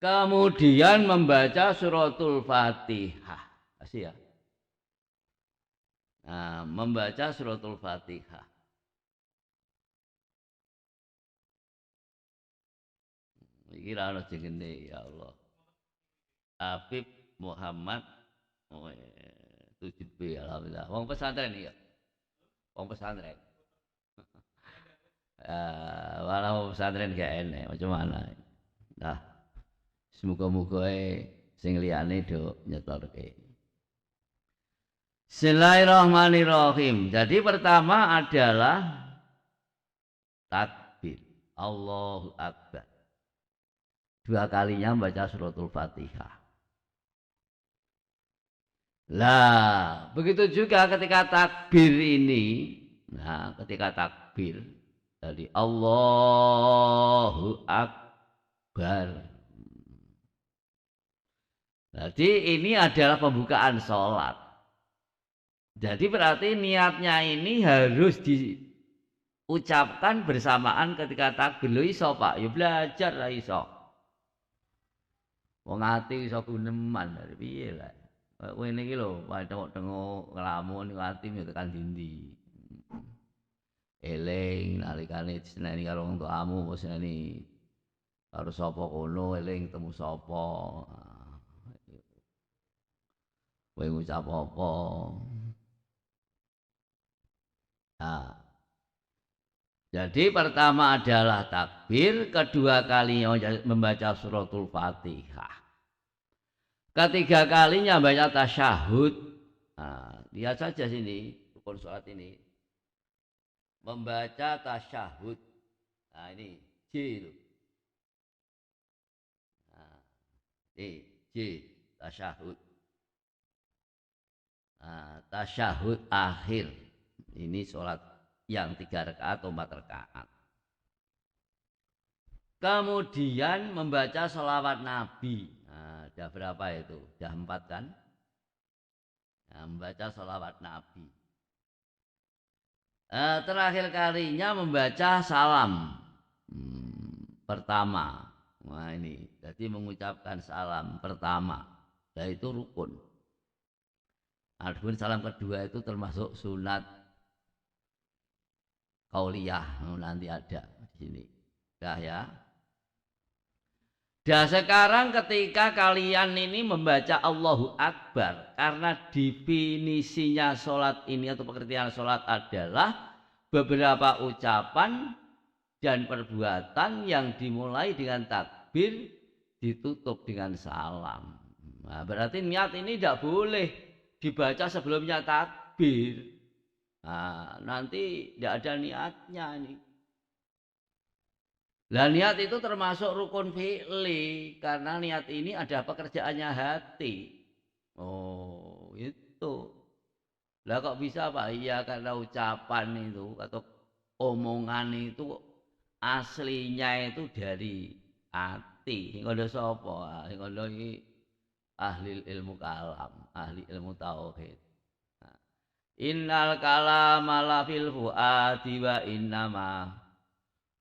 Speaker 1: Kemudian membaca suratul Fatihah. Kasih ya. Nah, membaca suratul Fatihah. Iki ra ono jenenge ya Allah. Habib Muhammad 7B alhamdulillah. Wong pesantren ya. Wong pesantren. Walau pesantren gak enek macam mana. Nah, semoga-moga sing liyane do nyetorke. Bismillahirrahmanirrahim. Jadi pertama adalah takbir. Allahu Akbar. 2 kalinya baca suratul Fatihah. Lah, begitu juga ketika takbir ini. Nah, ketika takbir dari Allahu Akbar. Jadi ini adalah pembukaan sholat. Jadi berarti niatnya ini harus diucapkan bersamaan ketika takbir. Lho iso Pak, ya belajar lah iso. Wong ati iso guneman dari piye lah. kowe niki lho, tengok-tengok ngelamun ati tekan dindi. Eling nalikane diseneni karo wong tuamu, apa seneni karo sapa kono, eling temu sapa. Kowe ngucap apa? Nah, jadi pertama adalah takbir, kedua kalinya membaca suratul Fatihah. Ketiga kalinya baca tasyahud. Nah, lihat saja sini rukun salat ini. Membaca tasyahud. Nah, ini J itu. Nah, ini J tasyahud. Nah, tasyahud akhir. Ini salat yang 3 rakaat atau 4 rakaat. Kemudian membaca sholawat Nabi. Nah, sudah berapa itu? Sudah 4 kan? Nah, membaca sholawat Nabi. Terakhir kalinya membaca salam. Pertama. Nah ini, jadi mengucapkan salam pertama. Yaitu rukun. Adapun salam kedua itu termasuk sunat qauliyah. Nanti ada di sini. Dah ya. Dan sekarang ketika kalian ini membaca Allahu Akbar, karena definisinya sholat ini atau pengertian sholat adalah beberapa ucapan dan perbuatan yang dimulai dengan takbir ditutup dengan salam. Nah, berarti niat ini tidak boleh dibaca sebelumnya takbir. Nah, nanti tidak ada niatnya ini. Lah niat itu termasuk rukun fi'li karena niat ini ada pekerjaannya hati. Oh, itu. Lah kok bisa Pak? Iya karena ucapan itu atau omongan itu aslinya itu dari hati. Sing ngono sapa? Sing ngono iki ahli ilmu kalam, ahli ilmu tauhid. Nah, innal kalama la fil fuadi wa innama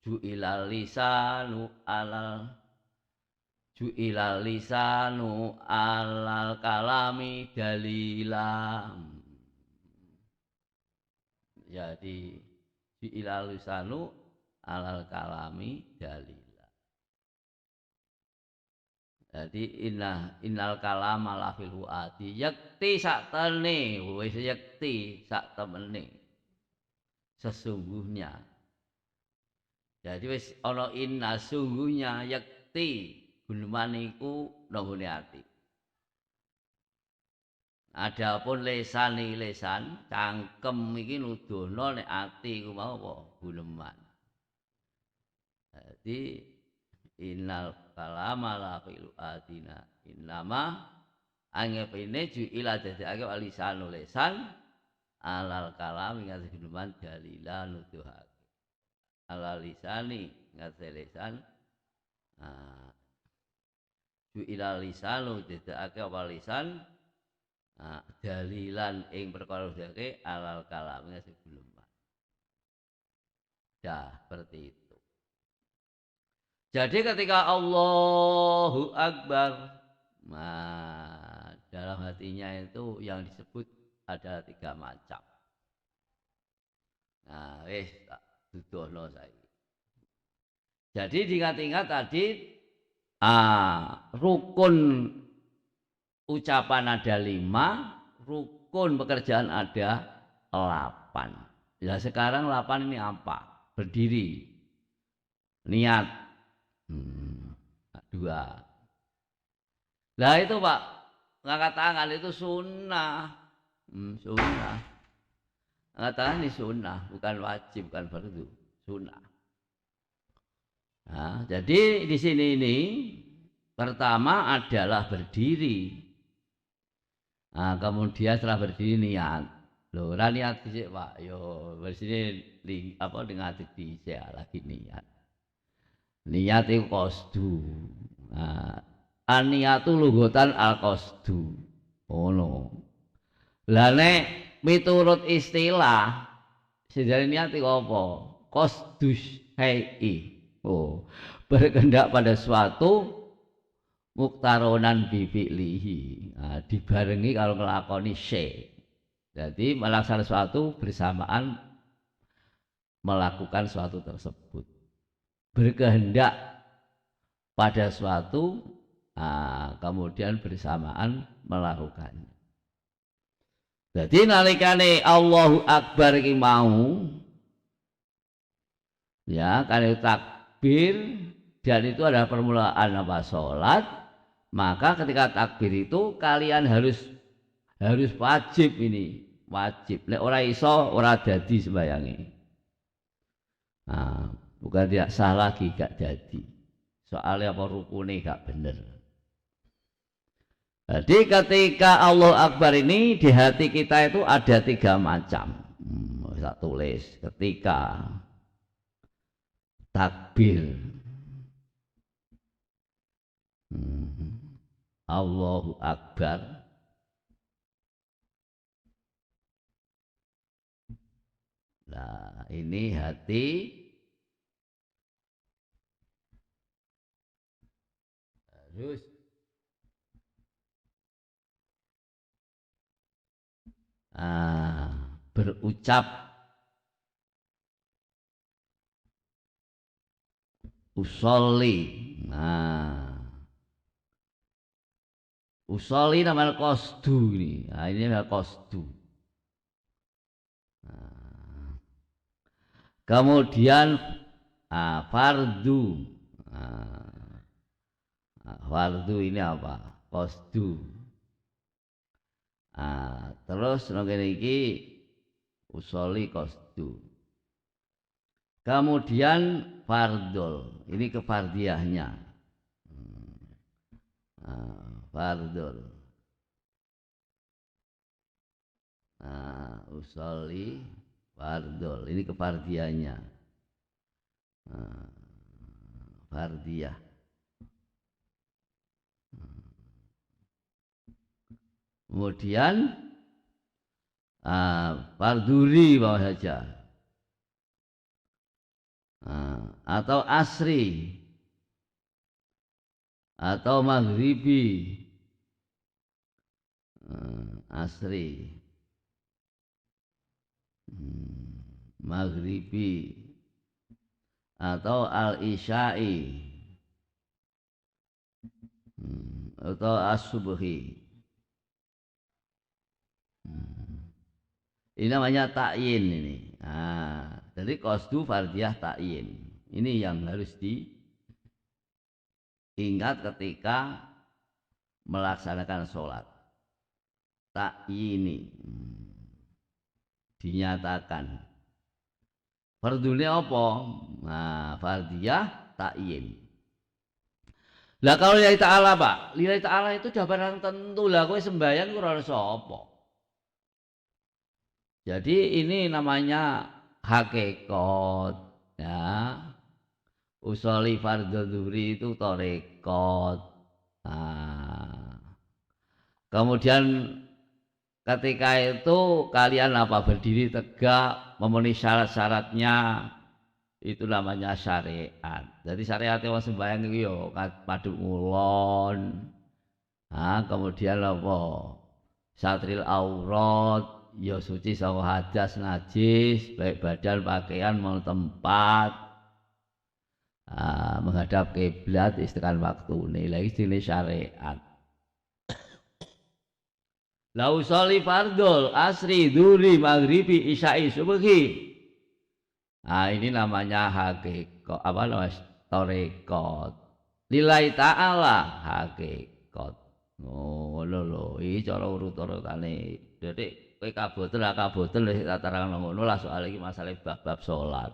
Speaker 1: ju'ilal lisanu alal kalami dalilam. Jadi ju'ilal lisanu alal kalami dalila. Jadi innal kalama la fil fuadi yakti sak temene wis yakti sak temene sesungguhnya. Jadi wis ana inna sungguhnya yakti guneman iku nanggone ati. Adapun lisan cangkem iki nuduhno nek ati iku mau apa guneman. Jadi innal kalama la fil adina innama angepene ju'ila dadekake lisanul lisan alal kalam ing guneman dalila nuduhake. Ala lisani ngate lisan ju'ila lisanu dedekake apa lisan dalilan ing perkara dhewe alal kalam sebelum. Dah seperti itu. Jadi ketika Allahu Akbar dalam hatinya itu yang disebut ada 3 macam. Nah, dudono saiki. Jadi diingat-ingat tadi rukun ucapan ada 5, rukun pekerjaan ada 8. Ya sekarang 8 ini apa? Berdiri, niat 2. Lah itu Pak, ngangkat tangan itu sunnah. Sunnah. Ngangkat tangan ini sunnah, bukan wajib, bukan fardu, sunnah. Nah, jadi di sini ini pertama adalah berdiri. Nah, kemudian setelah berdiri niat. Loh, ora niat dhisik, Pak. Yo bersini apa dengan dhisik lagi niat. Niat itu qasdu. Nah, an-niyatu lughatan al-qasdu. Ngono. Lah nek miturut istilah sejarah niat itu apa? Qasdus syai'i. Oh, berkehendak pada suatu muktaronan bi fi'lihi. Nah, dibarengi kalau nglakoni syai'. Jadi melaksanakan sesuatu bersamaan melakukan sesuatu tersebut. Berkehendak pada suatu, kemudian bersamaan melakukannya. Jadi nalikane Allahu Akbar iki mau, ya kan takbir, dan itu adalah permulaan apa sholat, maka ketika takbir itu kalian harus wajib ini, wajib. Nek ora iso ora dadi sembayange. Nah, bukan tidak sah lagi, gak jadi. Soalnya apa rukune gak bener. Jadi ketika Allah Akbar ini di hati kita itu ada 3 macam. Saya tulis ketika takbir, Allahu Akbar. Nah, ini hati harus berucap usolli. Nah, usolli namanya qasdu ini. Nah, ini adalah qasdu. Nah, kemudian fardu. Fardu ini apa? Qasdu. Terus ngene iki usolli qasdu. Kemudian fardul, ini kefardiahnya. Fardul. Usolli fardul, ini kefardiahnya. Fardiyah. Kemudian farduri bawah saja. Atau asri atau maghribi, asri, maghribi atau al-isya'i atau as-subhi. Ini namanya ta'yin ini. Jadi qasdu fardiyah ta'yin. Ini yang harus diingat ketika melaksanakan sholat. Ta'yini, dinyatakan. Fardunya apa? Fardiyah ta'yin. Lah kalau lillahi ta'ala Pak, lillahi ta'ala itu jawaban tentu. Lah kowe sembahyang ora sapa. Jadi ini namanya hakikat, ya. Usolli fardhu dhuhri itu tarekat. Kemudian ketika itu kalian berdiri tegak, memenuhi syarat-syaratnya, itu namanya syariat. Jadi syariat yang sembahyang itu yo madhep ngulon. Kemudian satril aurat, ya suci saka hadas najis, baik badan pakaian maupun tempat, menghadap kiblat istiqan waktu ini lagi jenis syariat. La usolli fardul asri dzuri maghribi isya'i subhi. Ini namanya hakikat, apa namanya, tarekat. Lillahi ta'ala hakikat. Lho iki cara urut-urutane. Dadi kowe kaboten wis tak terangno ngono lah, soal iki masalah bab-bab salat.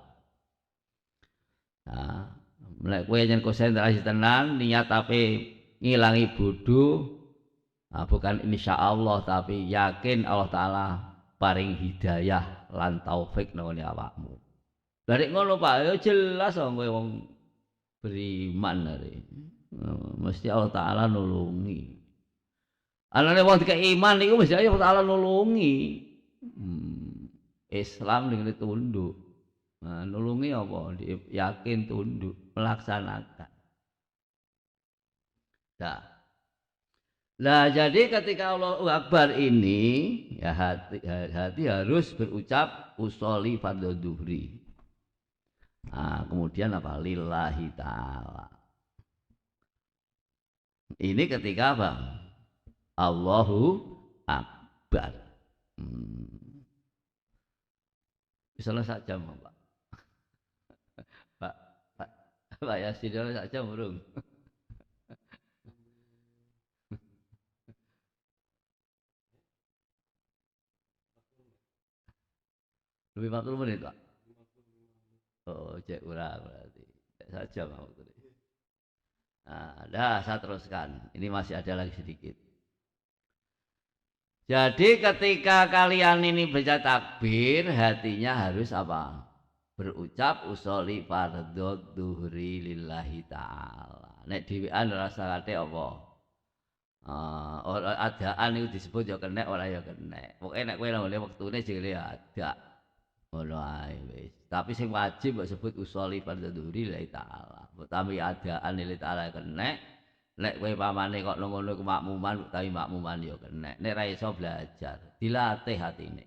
Speaker 1: Nek kowe yen konsentrasi tenan niat tapi ngilangi bodho, bukan insyaallah tapi yakin Allah taala paring hidayah lan taufik nang awakmu. Barek ngono Pak, ya jelas kowe wong beriman arek. Mesti Allah taala nulungi. Anane wong dikek iman niku mesti Allah taala nulungi. Islam ning tunduk. Nulungi apa? Yakin tunduk, melaksanakan. Nah, nah jadi ketika Allahu Akbar ini ya hati harus berucap usolli fardhu duhri. Nah, kemudian apa? Lillahi ta'ala. Ini ketika apa? Allahu Akbar. Misalnya sak jam, Pak. Pak, Pak, Pak Yasin sak jam urung. Lebih 40 menit, Pak. Oh, cek kurang berarti. Cek sak jam waktu ini. Nah, dah saya teruskan. Ini masih ada lagi sedikit. Jadi ketika kalian ini baca takbir, hatinya harus apa? Berucap usolli fardhu duhri lillahi ta'ala. Nek dhewean rasa kate apa? Adaan itu disebut ya kena ora ya kena. Pokoke nek kowe nang wektune jere ada. Ngono ae wis. Tapi sing wajib mbok sebut usolli fardhu duhri lillahi ta'ala. Mbok tambi adaan lillahi ta'ala kena. Nek kowe pamane kok ngono kemakmuman utawi makmuman ya kena. Nek ra iso belajar, dilatih hatine.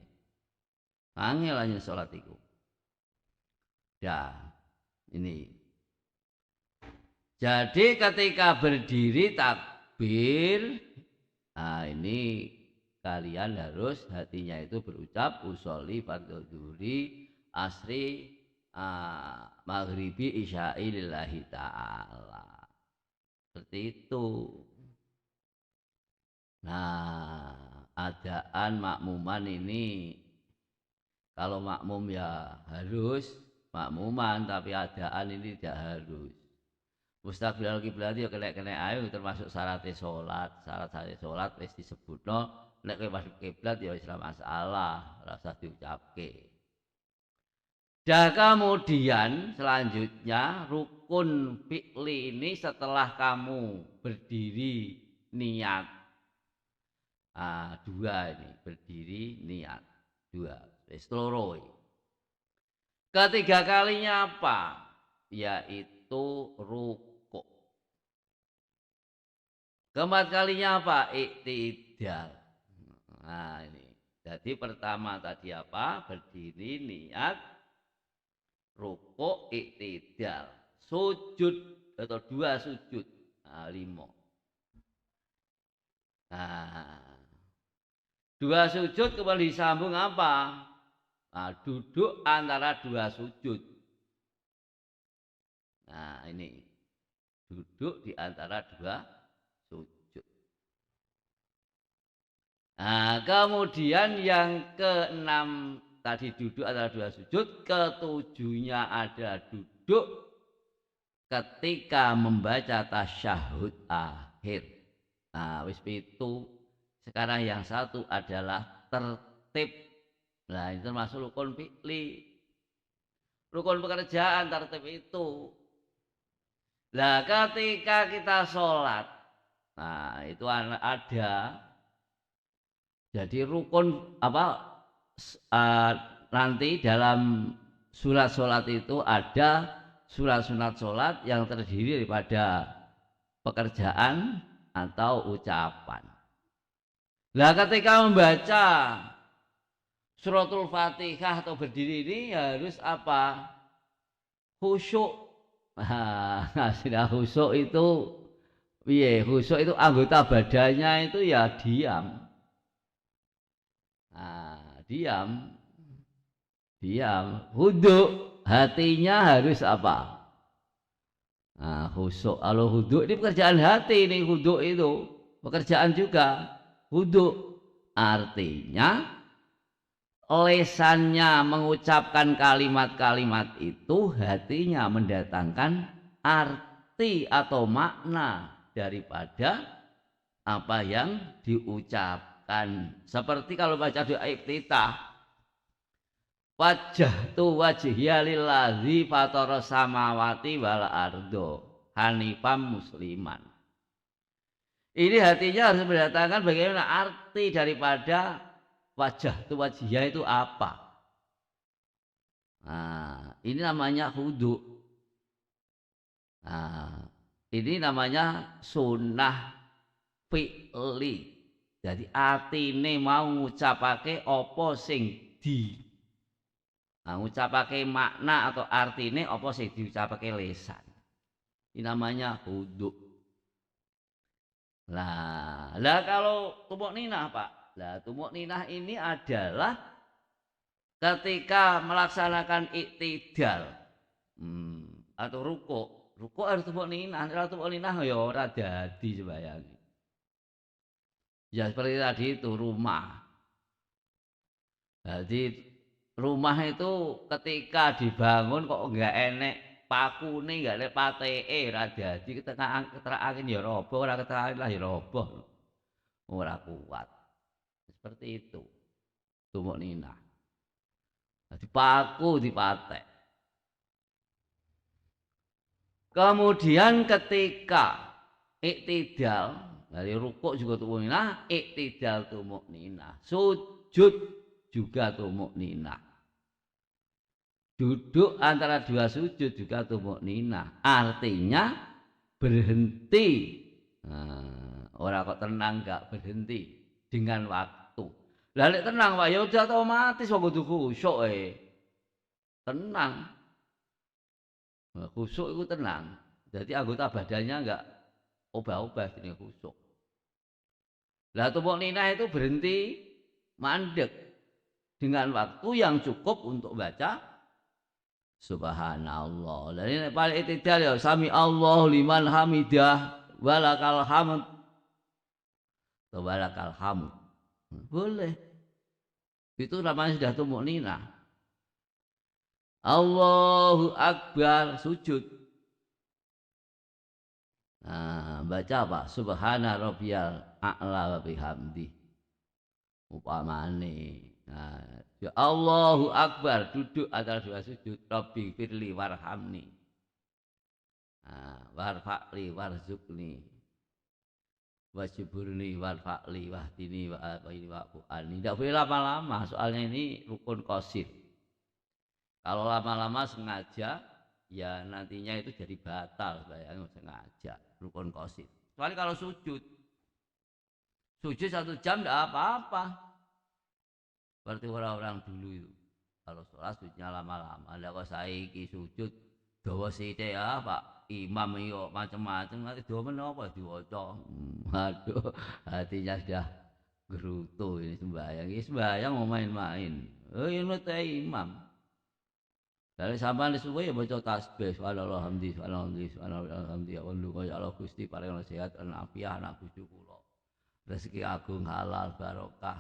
Speaker 1: Angel aja salat iku. Ya, ini. Jadi ketika berdiri takbir, nah ini kalian harus hatinya itu berucap usolli fardhu duhri asri maghribi isya'i lillahi ta'ala. Seperti itu. Nah, adaan makmuman ini kalau makmum ya harus makmuman, tapi adaan ini tidak harus. Mustaqbilal kiblat ya kena ayo termasuk syaratnya sholat. Syarat sholat wis disebutno. Nek kowe masuk kiblat ya Islam masalah, rasa diucapke. Dan kemudian selanjutnya rukun fi'li ini setelah kamu berdiri niat. Dua ini berdiri niat. Dua. Wis loro. Ketiga kalinya apa? Yaitu rukuk. Keempat kalinya apa? Iktidal. Nah ini. Jadi pertama tadi apa? Berdiri niat. Rukuk iktidal, sujud atau dua sujud, 5. Nah, dua sujud kembali disambung apa? Nah, duduk antara dua sujud. Nah ini duduk di antara dua sujud. Nah kemudian yang keenam tadi duduk antara dua sujud, ketujuhnya ada duduk ketika membaca tasyahud akhir. Nah, wis itu. Sekarang yang satu adalah tertib. Nah, itu termasuk rukun fi'li. Rukun pekerjaan tertib itu. Nah, ketika kita sholat, nah itu ada. Jadi rukun apa? Nanti dalam surat sholat itu ada surat sunat sholat yang terdiri daripada pekerjaan atau ucapan. Nah ketika membaca suratul Fatihah atau berdiri ini harus apa? Khusyuk. Nah, khusyuk itu khusyuk itu anggota badannya itu ya diam. Nah, diam. Huduk, hatinya harus apa? Nah, khusyuk. Kalau huduk ini pekerjaan hati ini, huduk itu pekerjaan juga. Huduk artinya lesannya mengucapkan kalimat-kalimat itu, hatinya mendatangkan arti atau makna daripada apa yang diucapkan. Seperti kalau baca doa iftitah, wajjahtu wajhiya lillazi fatara samawati wal ardo hanifam musliman. Ini hatinya harus mendatangkan bagaimana arti daripada wajjahtu wajhiya itu apa. Nah, ini namanya khudu. Nah, Ini namanya sunnah fi'li. Jadi atine mau ngucapake apa sing ngucapake makna atau artine apa sing diucapake lisan. Ini namanya huduk. Lah kalau tumuk ninah Pak. Lah tumuk ninah ini adalah ketika melaksanakan iktidal atau ruko harus tumuk ninah. Kalau tumuk ninah ya ora dadi sembayang. Ya seperti tadi itu rumah. Jadi rumah itu ketika dibangun kok enggak enek pakune, enggak enek pateke, ora dadi keterake ya roboh, ora keterake lah ya roboh. Ora kuat. Seperti itu. Tumuk ninah. Jadi paku dipatek. Kemudian ketika iktidal, dari rukuk juga tumuk ninah, iktidal tumuk ninah, sujud juga tumuk ninah. Duduk antara dua sujud juga tumuk ninah. Artinya berhenti. Orang kok tenang enggak berhenti dengan waktu. Lalu tenang Pak, ya udah otomatis kok kudu khusyuk tenang. Khusyuk itu tenang. Jadi anggota badannya enggak obah-obah jadi khusyuk. Lah tumuk ninah itu berhenti mandek dengan waktu yang cukup untuk baca subhanallah. Dan ini paling iktidal ya sami Allah liman hamidah walakal hamd. Walakal hamd. Boleh. Itu namanya sudah tumuk ninah. Allahu Akbar sujud. Baca apa? Subhana rabbiyal a'la wa bihamdi. Upamane. Ya Allahu Akbar duduk antara dua sujud. Rabbi firli warhamni. Warfa'li warzukni. Wajiburni warfa'li wahdini wa'afini. Tidak boleh lama-lama. Soalnya ini rukun qasir. Kalau lama-lama sengaja, ya nantinya itu jadi batal. Bayangin sengaja, rukun qasir. Kecuali kalau sujud 1 jam tidak apa-apa. Seperti orang-orang dulu itu. Kalau sholat sujudnya lama-lama. Ada kok saiki sujud, dawa sithik ya Pak. Imam iyo macam-macam. Nanti dawa menapa diwaca. Aduh, hatinya sudah gerutu ini sembahyang. Ini sembahyang mau main-main. Ini teh imam. Dari sampean disuwe ya baca tasbih subhanallah hamdi subhanallah hamdi ya Allah Gusti paring sehat lan afiah anak bojo kula. Rezeki agung halal barokah.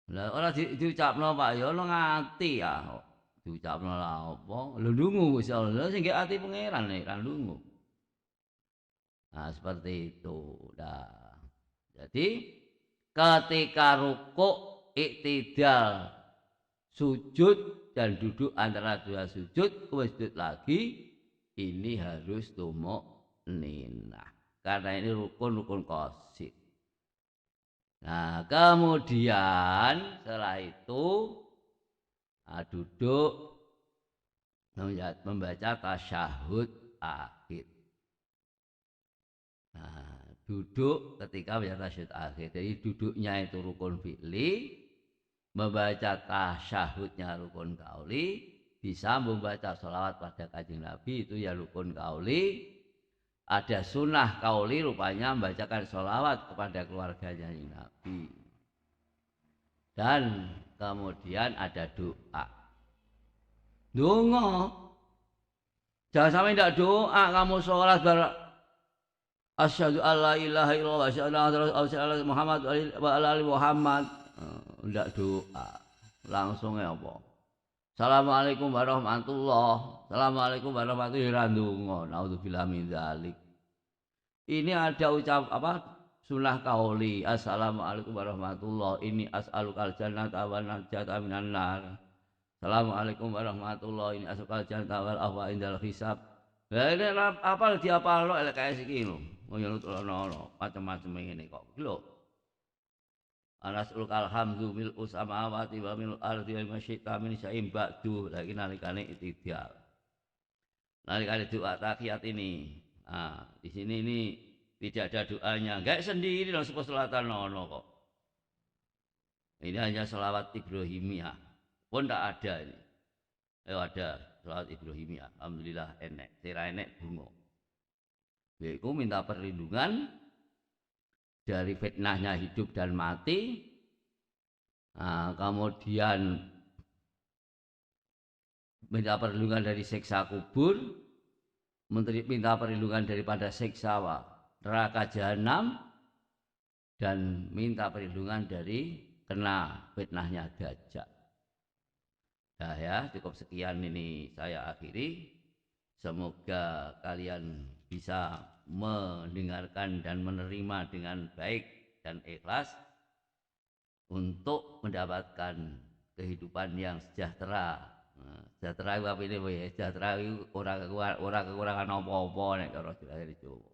Speaker 1: Lah ora diucapno Pak ya ono ngati ya. Diucapno lah apa? Lho ndungu Gusti Allah sing nggih ati pangeran nek kan ndungu. Nah seperti itu. Nah, jadi ketika rukuk iktidal sujud dan duduk antara dua sujud, sujud lagi, ini harus tumuk ninah. Karena ini rukun qasid. Nah, kemudian setelah itu duduk membaca tasyahud akhir. Nah, duduk ketika membaca tasyahud akhir. Jadi duduknya itu rukun fi'li. Membaca tasyahudnya rukun qauli, disambung baca sholawat pada kanjeng Nabi itu ya rukun qauli. Ada sunnah qauli rupanya membacakan sholawat kepada keluarganya Nabi. Dan kemudian ada doa. Donga. Jangan sampai tidak doa kamu sholat asyhadu alla ilaha illallah wa asyhadu anna Muhammad wa ala ali Muhammad. Tidak doa langsung apa assalamualaikum warahmatullah assalamualaikum warahmatullahi wabarakatuh naudzubillah min dzalik. Ini ada ucap sunnah qauli assalamualaikum warahmatullah ini as'alukal jannata wa najata minan nar. Assalamualaikum warahmatullah ini as'alukal jannata wal afwa indal hisab. Lah ini apa diapalno elek kaya iki lho ngono macam-macam ngene kok lho. Anasul kalhamdu mil usamawati wa mil ardi wa masyita min syai'in ba'du lagi nalikane iktidal. Nalikane doa tahiyat ini Nah, di sini ini tidak ada doanya, enggak sendiri langsung selatan nono kok. Ini hanya selawat Ibrahimiyah. Pun tak ada ini. Ada selawat Ibrahimiyah. Alhamdulillah enek, sira enek bungo. Yaitu minta perlindungan dari fitnahnya hidup dan mati. Nah, kemudian minta perlindungan dari siksa kubur, minta perlindungan daripada siksa neraka jahanam, dan minta perlindungan dari kena fitnahnya Dajjal. Nah ya, cukup sekian ini saya akhiri. Semoga kalian bisa mendengarkan dan menerima dengan baik dan ikhlas untuk mendapatkan kehidupan yang sejahtera. Sejahtera itu apa ini? Sejahtera itu orang kekurangan apa-apa nek cara Jawa Jawa.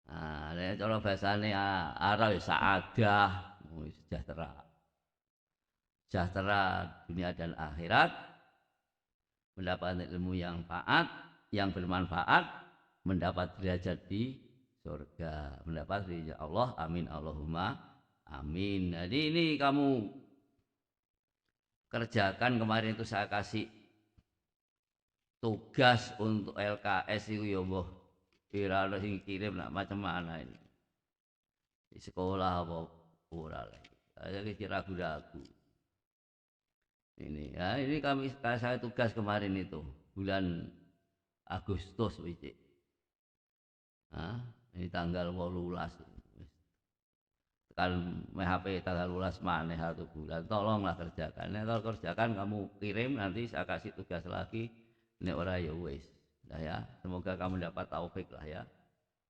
Speaker 1: Nah, nek cara bahasane arah saadah, sejahtera. Sejahtera dunia dan akhirat, mendapatkan ilmu yang bermanfaat, mendapat derajat di surga, mendapat ridha Allah. Amin Allahumma amin. Jadi ini kamu kerjakan. Kemarin itu saya kasih tugas untuk LKS itu ya boh, kira sing kirim nak macam mana ini di sekolah apa ora lagi. Saya kira ragu-ragu. Ini ya, ini saya tugas kemarin itu bulan Agustus wicik. Ini tanggal 18. Kan HP tanggal 18 maneh 1 bulan. Tolonglah kerjakan. Nek kalau kerjakan kamu kirim, nanti saya kasih tugas lagi. Nek ora ya wis. Nah ya, semoga kamu dapat taufik lah ya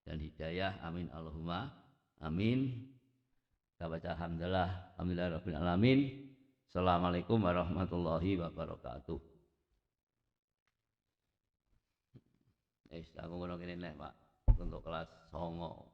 Speaker 1: dan hidayah. Amin Allahumma amin. Kita baca alhamdulillahirabbil alamin. Assalamualaikum warahmatullahi wabarakatuh. Aku ngono kene nek Pak untuk kelas 9.